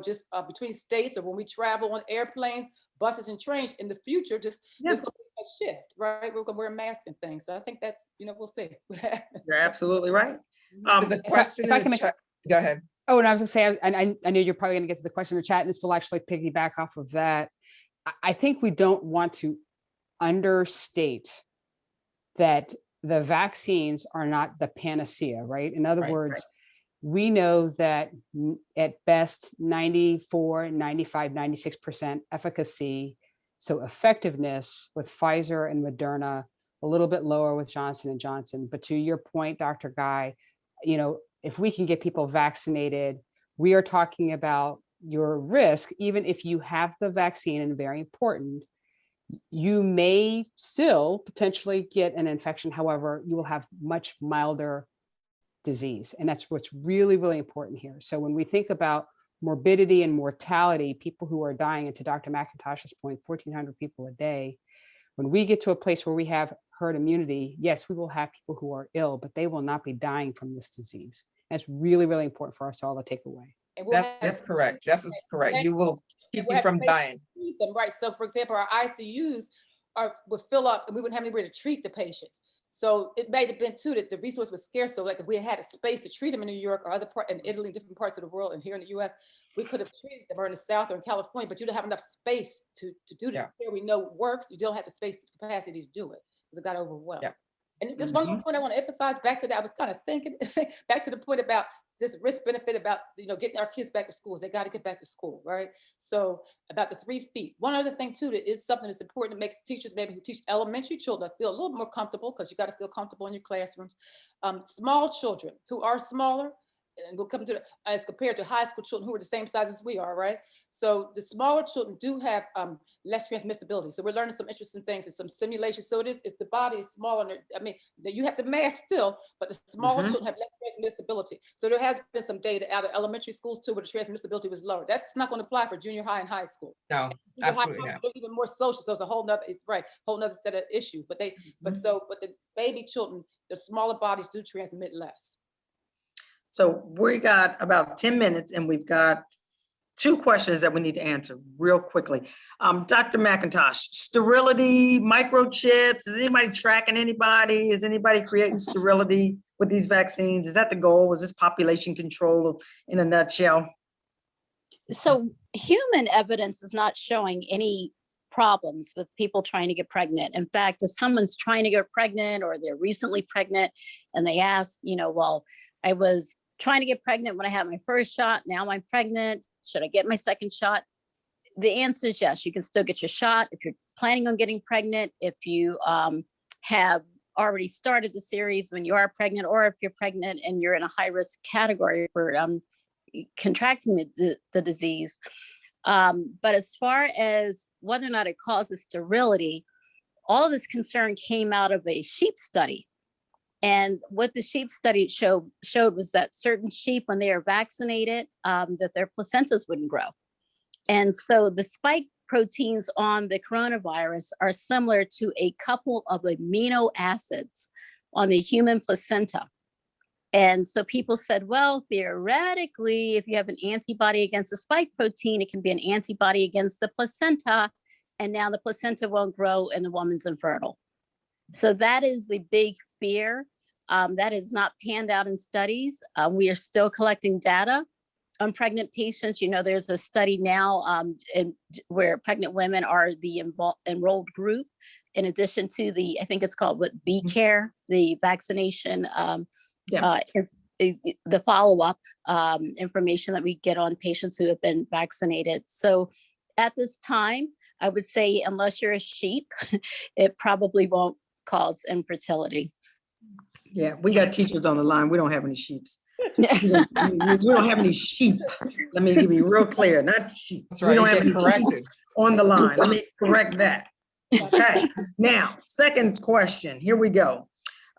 just between states, or when we travel on airplanes, buses, and trains in the future, there's gonna be a shift, right? We're gonna wear masks and things. So I think that's, we'll see what happens. You're absolutely right. There's a question if I in can the make- chat. Go ahead. Oh, and I was gonna say, I knew you're probably gonna get to the question in the chat, and this will actually piggyback off of that. I think we don't want to understate that the vaccines are not the panacea, right? In other words, we know that at best 94, 95, 96% efficacy. So effectiveness with Pfizer and Moderna, a little bit lower with Johnson & Johnson. But to your point, Dr. Guy, if we can get people vaccinated, we are talking about your risk, even if you have the vaccine, and very important, you may still potentially get an infection. However, you will have much milder disease. And that's what's really, really important here. So when we think about morbidity and mortality, people who are dying, and to Dr. McIntosh's point, 1,400 people a day, when we get to a place where we have herd immunity, yes, we will have people who are ill, but they will not be dying from this disease. That's really, really important for us all to take away. That's correct. That's correct. You will keep you from dying. Them, right. So for example, our ICUs would fill up and we wouldn't have anywhere to treat the patients. So it may have been too that the resource was scarce. So like if we had a space to treat them in New York or other part in Italy, different parts of the world, and here in the US, we could have treated them, or in the South or in California, but you don't have enough space to do that. Here we know works, you don't have the space, the capacity to do it because it got overwhelmed. Yeah. And just one more point I want to emphasize back to that, I was kind of thinking back to the point about this risk benefit about, getting our kids back to schools. They got to get back to school, right? So about the 3 feet. One other thing too, that is something that's important that makes teachers maybe who teach elementary children feel a little more comfortable, because you got to feel comfortable in your classrooms. Small children who are smaller, and we'll come to as compared to high school children who are the same size as we are, right? So the smaller children do have less transmissibility. So we're learning some interesting things and some simulations. So it is, if the body is smaller, you have to mask still, but the smaller children have less transmissibility. So there has been some data out of elementary schools too, where the transmissibility was lower. That's not going to apply for junior high and high school. No, absolutely not. They're even more social. So it's a whole nother set of issues. But the baby children, the smaller bodies do transmit less. So we got about 10 minutes and we've got 2 questions that we need to answer real quickly. Dr. McIntosh, sterility, microchips, is anybody tracking anybody? Is anybody creating sterility with these vaccines? Is that the goal? Is this population control in a nutshell? So human evidence is not showing any problems with people trying to get pregnant. In fact, if someone's trying to get pregnant or they're recently pregnant and they ask, well, I was trying to get pregnant when I had my first shot. Now I'm pregnant. Should I get my second shot? The answer is yes. You can still get your shot if you're planning on getting pregnant, if you have already started the series when you are pregnant, or if you're pregnant and you're in a high risk category for contracting the disease. But as far as whether or not it causes sterility, all of this concern came out of a sheep study. And what the sheep study showed was that certain sheep, when they are vaccinated, that their placentas wouldn't grow. And so the spike proteins on the coronavirus are similar to a couple of amino acids on the human placenta. And so people said, well, theoretically, if you have an antibody against the spike protein, it can be an antibody against the placenta. And now the placenta won't grow and the woman's infertile. So that is the big fear. That is not panned out in studies. We are still collecting data on pregnant patients. There's a study now where pregnant women are the enrolled group, in addition to I think it's called B-Care, the vaccination, the follow-up information that we get on patients who have been vaccinated. So at this time, I would say, unless you're a sheep, it probably won't cause infertility. Yeah, we got teachers on the line. We don't have any sheeps. We don't have any sheep. Let me be real clear, not sheep. That's right. We don't You have get any corrected. sheep on the line. Let me correct that. Okay, now, second question. Here we go.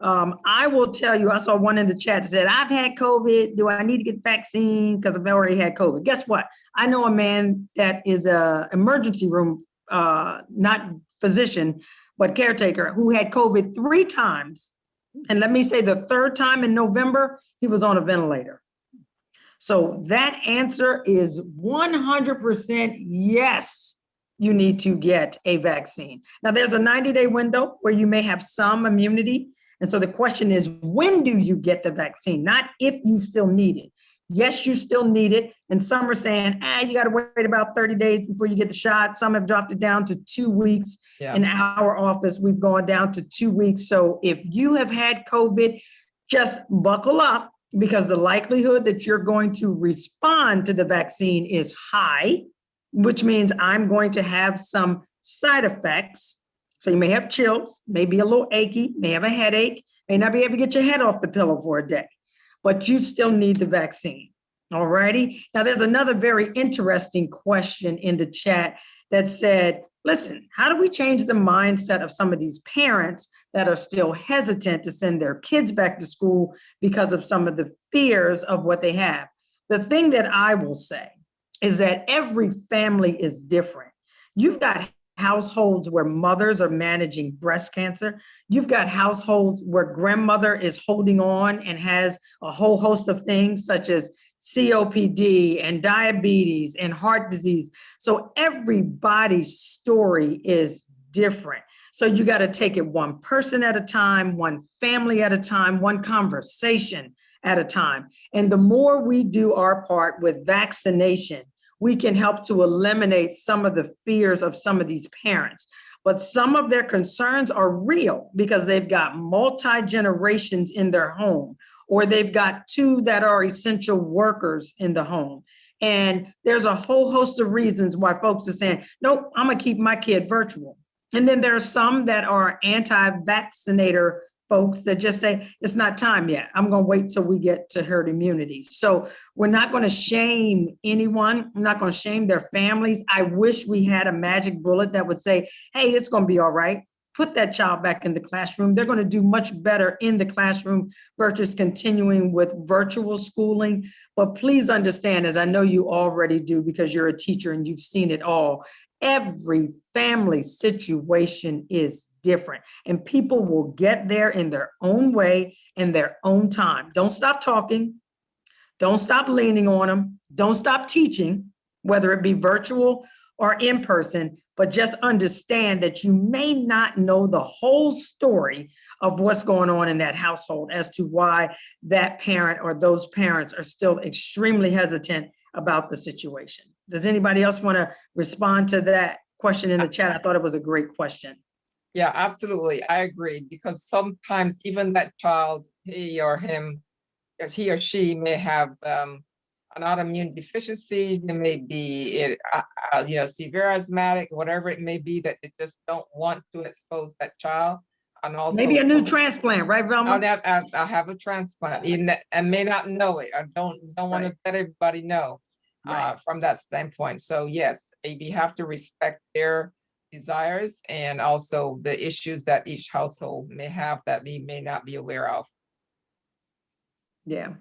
I will tell you, I saw one in the chat that said, I've had COVID. Do I need to get vaccine because I've already had COVID? Guess what? I know a man that is a emergency room, not physician, but caretaker, who had COVID 3 times. And let me say the third time in November, he was on a ventilator. So that answer is 100% yes, you need to get a vaccine. Now there's a 90-day window where you may have some immunity. And so the question is, when do you get the vaccine? Not if you still need it. Yes, you still need it. And some are saying, you got to wait about 30 days before you get the shot. Some have dropped it down to 2 weeks. Yeah. In our office, we've gone down to 2 weeks. So if you have had COVID, just buckle up, because the likelihood that you're going to respond to the vaccine is high, which means I'm going to have some side effects. So you may have chills, may be a little achy, may have a headache, may not be able to get your head off the pillow for a day, but you still need the vaccine. All righty. Now there's another very interesting question in the chat that said, listen, how do we change the mindset of some of these parents that are still hesitant to send their kids back to school because of some of the fears of what they have? The thing that I will say is that every family is different. You've got households where mothers are managing breast cancer. You've got households where grandmother is holding on and has a whole host of things such as COPD and diabetes and heart disease. So everybody's story is different. So you got to take it one person at a time, one family at a time, one conversation at a time. And the more we do our part with vaccination, we can help to eliminate some of the fears of some of these parents. But some of their concerns are real because they've got multi-generations in their home, or they've got 2 that are essential workers in the home. And there's a whole host of reasons why folks are saying, nope, I'm gonna keep my kid virtual. And then there are some that are anti-vaccinator folks that just say, it's not time yet. I'm going to wait till we get to herd immunity. So we're not going to shame anyone. I'm not going to shame their families. I wish we had a magic bullet that would say, hey, it's going to be all right. Put that child back in the classroom. They're going to do much better in the classroom versus continuing with virtual schooling. But please understand, as I know you already do because you're a teacher and you've seen it all, every family situation is different, and people will get there in their own way, in their own time. Don't stop talking. Don't stop leaning on them. Don't stop teaching, whether it be virtual or in person, but just understand that you may not know the whole story of what's going on in that household as to why that parent or those parents are still extremely hesitant about the situation. Does anybody else want to respond to that question in the chat? I thought it was a great question. Yeah, absolutely. I agree, because sometimes even that child, he or him, he or she may have an autoimmune deficiency. It may be severe asthmatic, whatever it may be, that they just don't want to expose that child. And also Maybe a new transplant, right, Velma? I have a transplant and may not know it. I don't want to let everybody know from that standpoint. So yes, we have to respect their desires and also the issues that each household may have that we may not be aware of. Yeah,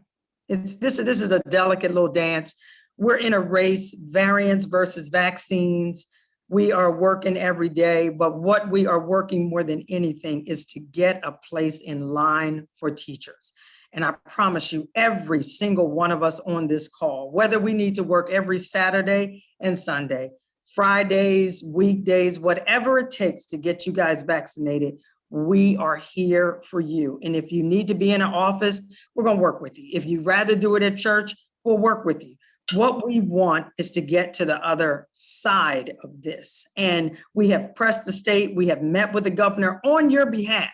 this is a delicate little dance. We're in a race, variants versus vaccines. We are working every day, but what we are working more than anything is to get a place in line for teachers. And I promise you, every single one of us on this call, whether we need to work every Saturday and Sunday, Fridays, weekdays, whatever it takes to get you guys vaccinated, we are here for you. And if you need to be in an office, we're going to work with you. If you'd rather do it at church, we'll work with you. What we want is to get to the other side of this. And we have pressed the state, we have met with the governor on your behalf,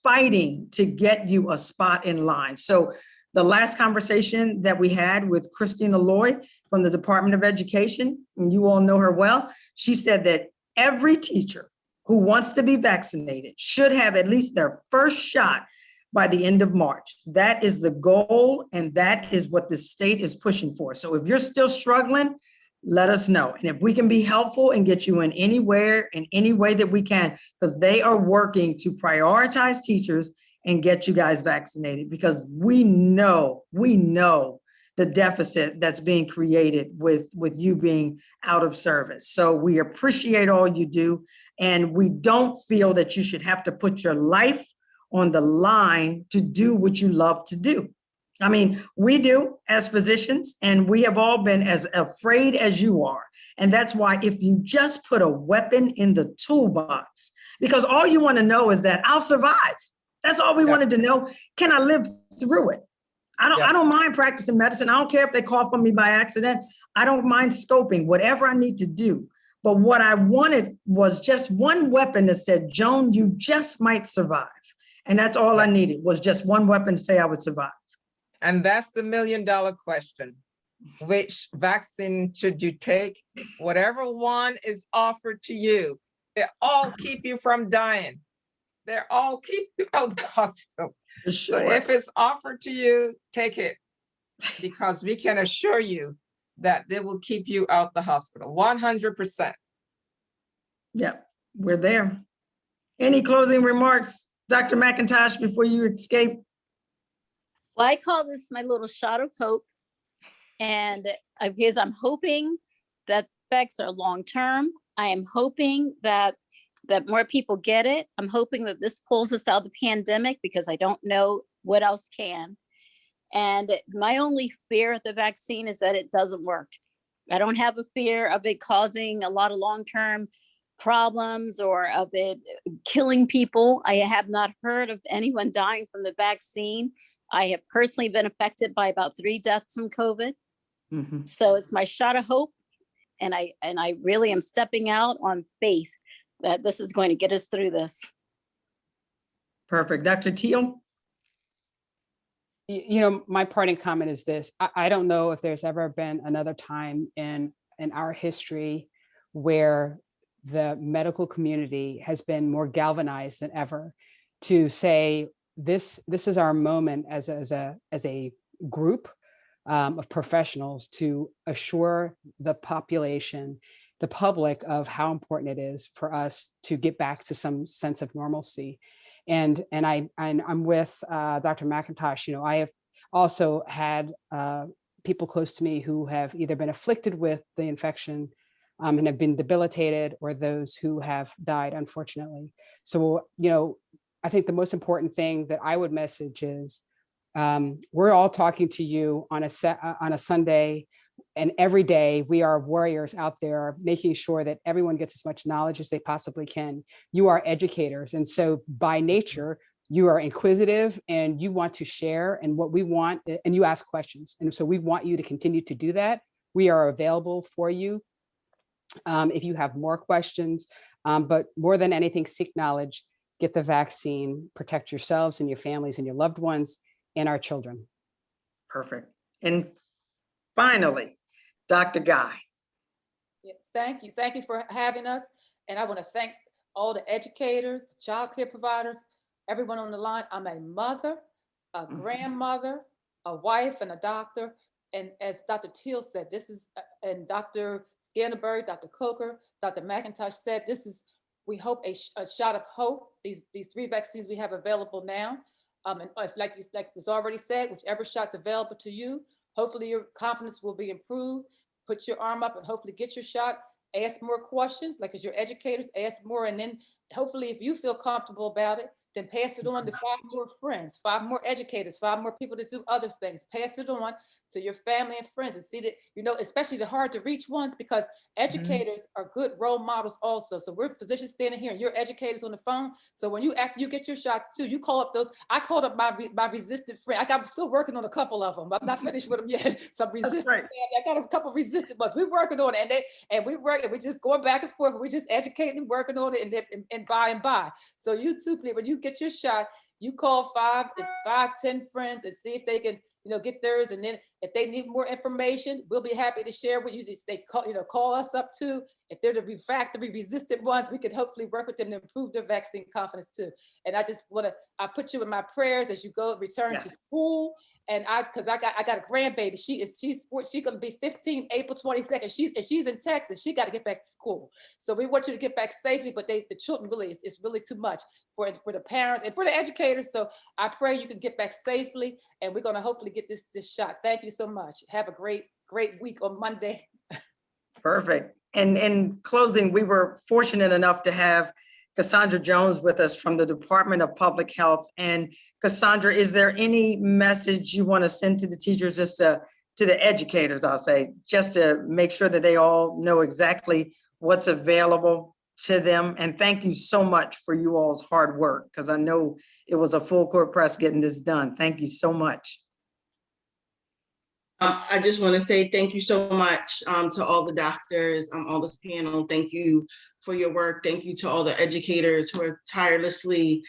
fighting to get you a spot in line. So the last conversation that we had with Christina Lloyd from the Department of Education, and you all know her well, she said that every teacher who wants to be vaccinated should have at least their first shot by the end of March. That is the goal, and that is what the state is pushing for. So if you're still struggling, let us know. And if we can be helpful and get you in anywhere, in any way that we can, because they are working to prioritize teachers and get you guys vaccinated, because we know the deficit that's being created with you being out of service. So we appreciate all you do. And we don't feel that you should have to put your life on the line to do what you love to do. I mean, we do as physicians, and we have all been as afraid as you are. And that's why if you just put a weapon in the toolbox, because all you want to know is that I'll survive. That's all we wanted to know. Can I live through it? I don't mind practicing medicine. I don't care if they cough on me by accident. I don't mind scoping, whatever I need to do. But what I wanted was just one weapon that said, Joan, you just might survive. And that's all I needed, was just one weapon to say I would survive. And that's the $1 million question. Which vaccine should you take? Whatever one is offered to you, they all keep you from dying. They all keep you out of the hospital. Sure. So if it's offered to you, take it, because we can assure you that they will keep you out the hospital, 100%. Yeah, we're there. Any closing remarks, Dr. McIntosh, before you escape? Well, I call this my little shot of hope. And because I'm hoping that effects are long-term, I am hoping that more people get it. I'm hoping that this pulls us out of the pandemic, because I don't know what else can. And my only fear of the vaccine is that it doesn't work. I don't have a fear of it causing a lot of long-term problems or of it killing people. I have not heard of anyone dying from the vaccine. I have personally been affected by about 3 deaths from COVID. Mm-hmm. So it's my shot of hope. And I really am stepping out on faith that this is going to get us through this. Perfect. Dr. Teal? You know, my parting comment is this. I don't know if there's ever been another time in our history where the medical community has been more galvanized than ever to say, this is our moment as a group of professionals to assure the population, the public, of how important it is for us to get back to some sense of normalcy. And I'm with Dr. McIntosh. You know, I have also had people close to me who have either been afflicted with the infection and have been debilitated, or those who have died, unfortunately. So, you know, I think the most important thing that I would message is we're all talking to you on a Sunday, and every day we are warriors out there making sure that everyone gets as much knowledge as they possibly can. You are educators. And so by nature, you are inquisitive and you want to share, and what we want, and you ask questions. And so we want you to continue to do that. We are available for you if you have more questions, but more than anything, seek knowledge, get the vaccine, protect yourselves and your families and your loved ones, and our children. Perfect. And finally, Dr. Guy. Yeah, thank you. Thank you for having us. And I want to thank all the educators, the child care providers, everyone on the line. I'm a mother, a grandmother, a wife, and a doctor. And as Dr. Teal said, this is, and Dr. Scantlebury, Dr. Coker, Dr. McIntosh said, this is, we hope, a shot of hope. These 3 vaccines we have available now. And if, like was already said, whichever shot's available to you, hopefully your confidence will be improved. Put your arm up and hopefully get your shot. Ask more questions, like as your educators, ask more. And then hopefully if you feel comfortable about it, then pass it on to 5 more friends, 5 more educators, 5 more people to do other things. Pass it on to your family and friends and see that, you know, especially the hard to reach ones, because educators are good role models also. So we're physicians standing here and you're educators on the phone. So when you, after you get your shots too, you call up those, I called up my resistant friend. I'm still working on a couple of them. I'm not finished with them yet. Some resistant, right. I got a couple resistant ones. We're working on it, and we're just going back and forth. We're just educating and working on it and by and by. So you too, please, when you get your shot, you call 5, 10 friends and see if they can, you know, get theirs. And then if they need more information, we'll be happy to share with you. They call, you know, call us up too. If they're the refractory resistant ones, we can hopefully work with them to improve their vaccine confidence too. And I just want to, I put you in my prayers as you go return to school. And because I got a grandbaby. She's gonna be 15 April 22nd. She's in Texas. She got to get back to school. So we want you to get back safely. But the children really, it's really too much for the parents and for the educators. So I pray you can get back safely, and we're gonna hopefully get this shot. Thank you so much. Have a great week on Monday. Perfect. And in closing, we were fortunate enough to have Cassandra Jones with us from the Department of Public Health. And Cassandra, is there any message you want to send to the teachers, just to the educators, I'll say, just to make sure that they all know exactly what's available to them? And thank you so much for you all's hard work, because I know it was a full court press getting this done. Thank you so much. I just want to say thank you so much to all the doctors, all this panel. Thank you for your work. Thank you to all the educators who are tirelessly,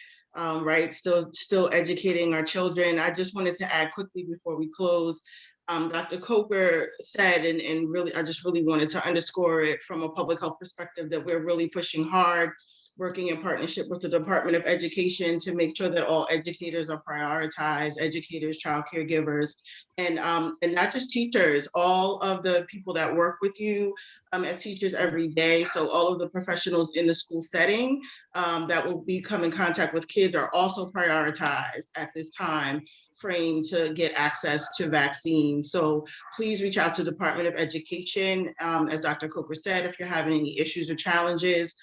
still educating our children. I just wanted to add quickly before we close. Dr. Coker said, and really, I just really wanted to underscore it from a public health perspective, that we're really pushing hard, working in partnership with the Department of Education to make sure that all educators are prioritized, educators, child caregivers, and not just teachers, all of the people that work with you as teachers every day. So all of the professionals in the school setting that will come in contact with kids are also prioritized at this time frame to get access to vaccines. So please reach out to the Department of Education. As Dr. Coker said, if you're having any issues or challenges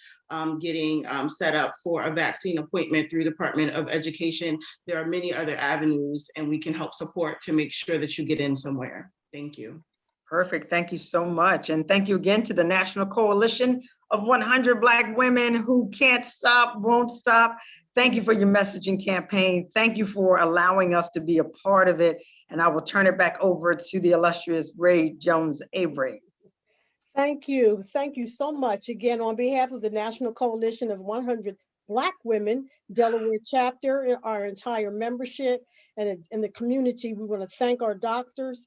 getting set up for a vaccine appointment through Department of Education, there are many other avenues, and we can help support to make sure that you get in somewhere. Thank you. Perfect. Thank you so much. And thank you again to the National Coalition of 100 Black Women Who Can't Stop, Won't Stop. Thank you for your messaging campaign. Thank you for allowing us to be a part of it. And I will turn it back over to the illustrious Ray Jones Avery. Thank you. Thank you so much. Again, on behalf of the National Coalition of 100 Black Women, Delaware chapter, our entire membership, and in the community, we want to thank our doctors.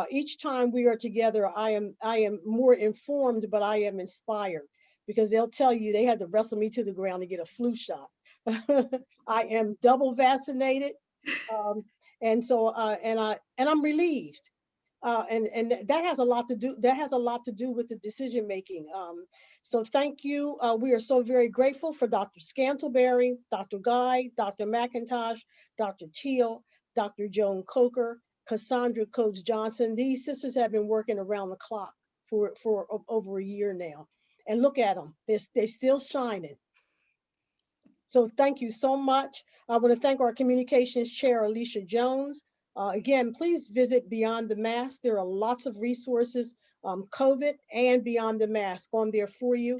Each time we are together, I am more informed, but I am inspired, because they'll tell you they had to wrestle me to the ground to get a flu shot. I am double vaccinated, and I'm relieved. And that has a lot to do. That has a lot to do with the decision making. So thank you. We are so very grateful for Dr. Scantlebury, Dr. Guy, Dr. McIntosh, Dr. Teal, Dr. Joan Coker, Cassandra Coates Johnson. These sisters have been working around the clock for over a year now, and look at them. They're still shining. So thank you so much. I want to thank our communications chair, Alicia Jones. Again, please visit Beyond the Mask. There are lots of resources, COVID and Beyond the Mask, on there for you.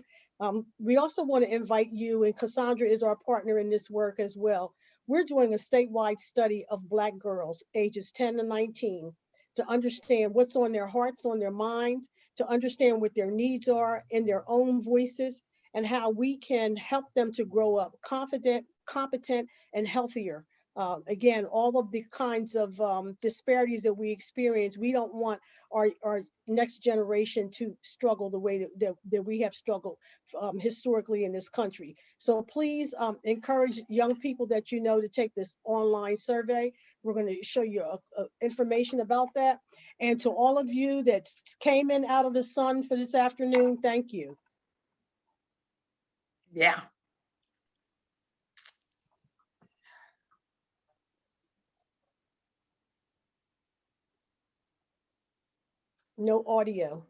We also want to invite you, and Cassandra is our partner in this work as well. We're doing a statewide study of Black girls ages 10 to 19 to understand what's on their hearts, on their minds, to understand what their needs are in their own voices, and how we can help them to grow up confident, competent, and healthier Again, all of the kinds of disparities that we experience, we don't want our next generation to struggle the way that we have struggled historically in this country. So please encourage young people that you know to take this online survey. We're going to show you information about that. And to all of you that came in out of the sun for this afternoon, thank you. Yeah. No audio.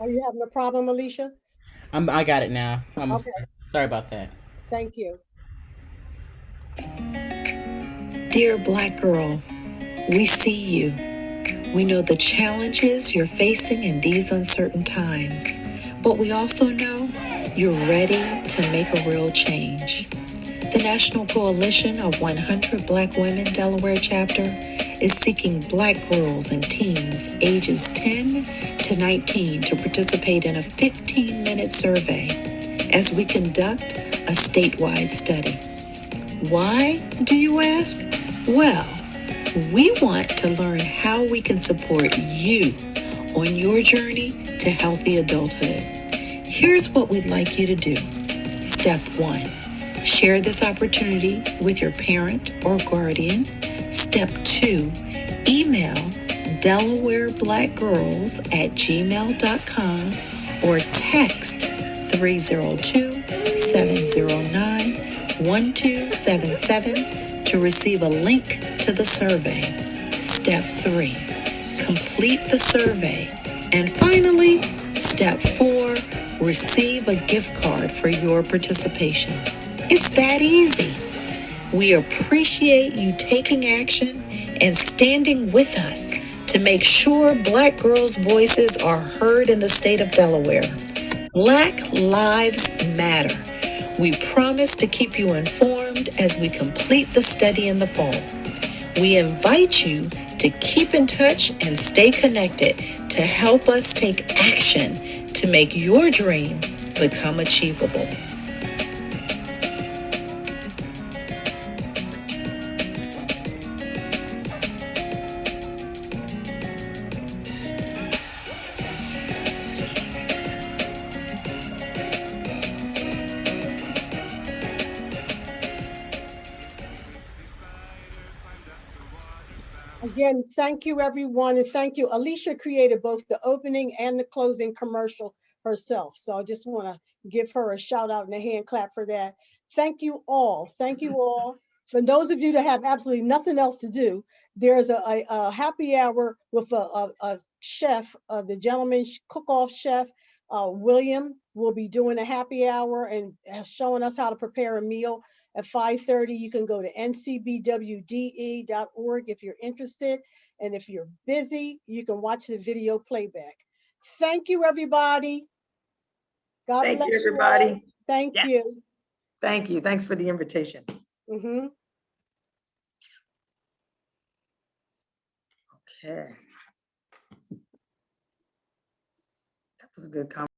Are you having a problem, Alicia? I got it now. Okay, Sorry about that. thank you. Dear Black girl, we see you. We know the challenges you're facing in these uncertain times, but we also know you're ready to make a real change. The National Coalition of 100 Black Women Delaware chapter is seeking Black girls and teens ages 10 to 19 to participate in a 15-minute survey as we conduct a statewide study. Why, do you ask? Well, we want to learn how we can support you on your journey to healthy adulthood. Here's what we'd like you to do. Step 1, share this opportunity with your parent or guardian. Step 2, email DelawareBlackGirls@gmail.com or text 302-709-1277 to receive a link to the survey. Step 3, complete the survey. And finally, step 4, receive a gift card for your participation. It's that easy. We appreciate you taking action and standing with us to make sure Black girls' voices are heard in the state of Delaware. Black lives matter. We promise to keep you informed as we complete the study in the fall. We invite you to keep in touch and stay connected to help us take action to make your dream become achievable. Again, thank you, everyone, and thank you. Alicia created both the opening and the closing commercial herself, so I just want to give her a shout out and a hand clap for that. Thank you all. Thank you all. For those of you that have absolutely nothing else to do, there's a happy hour with a chef, the gentleman cook-off chef, William, will be doing a happy hour and showing us how to prepare a meal. At 5:30, you can go to ncbwde.org if you're interested. And if you're busy, you can watch the video playback. Thank you, everybody. God Thank bless you, you all. everybody. Thank Yes. you. Thank you. Thanks for the invitation. Mhm. Okay. That was a good conversation.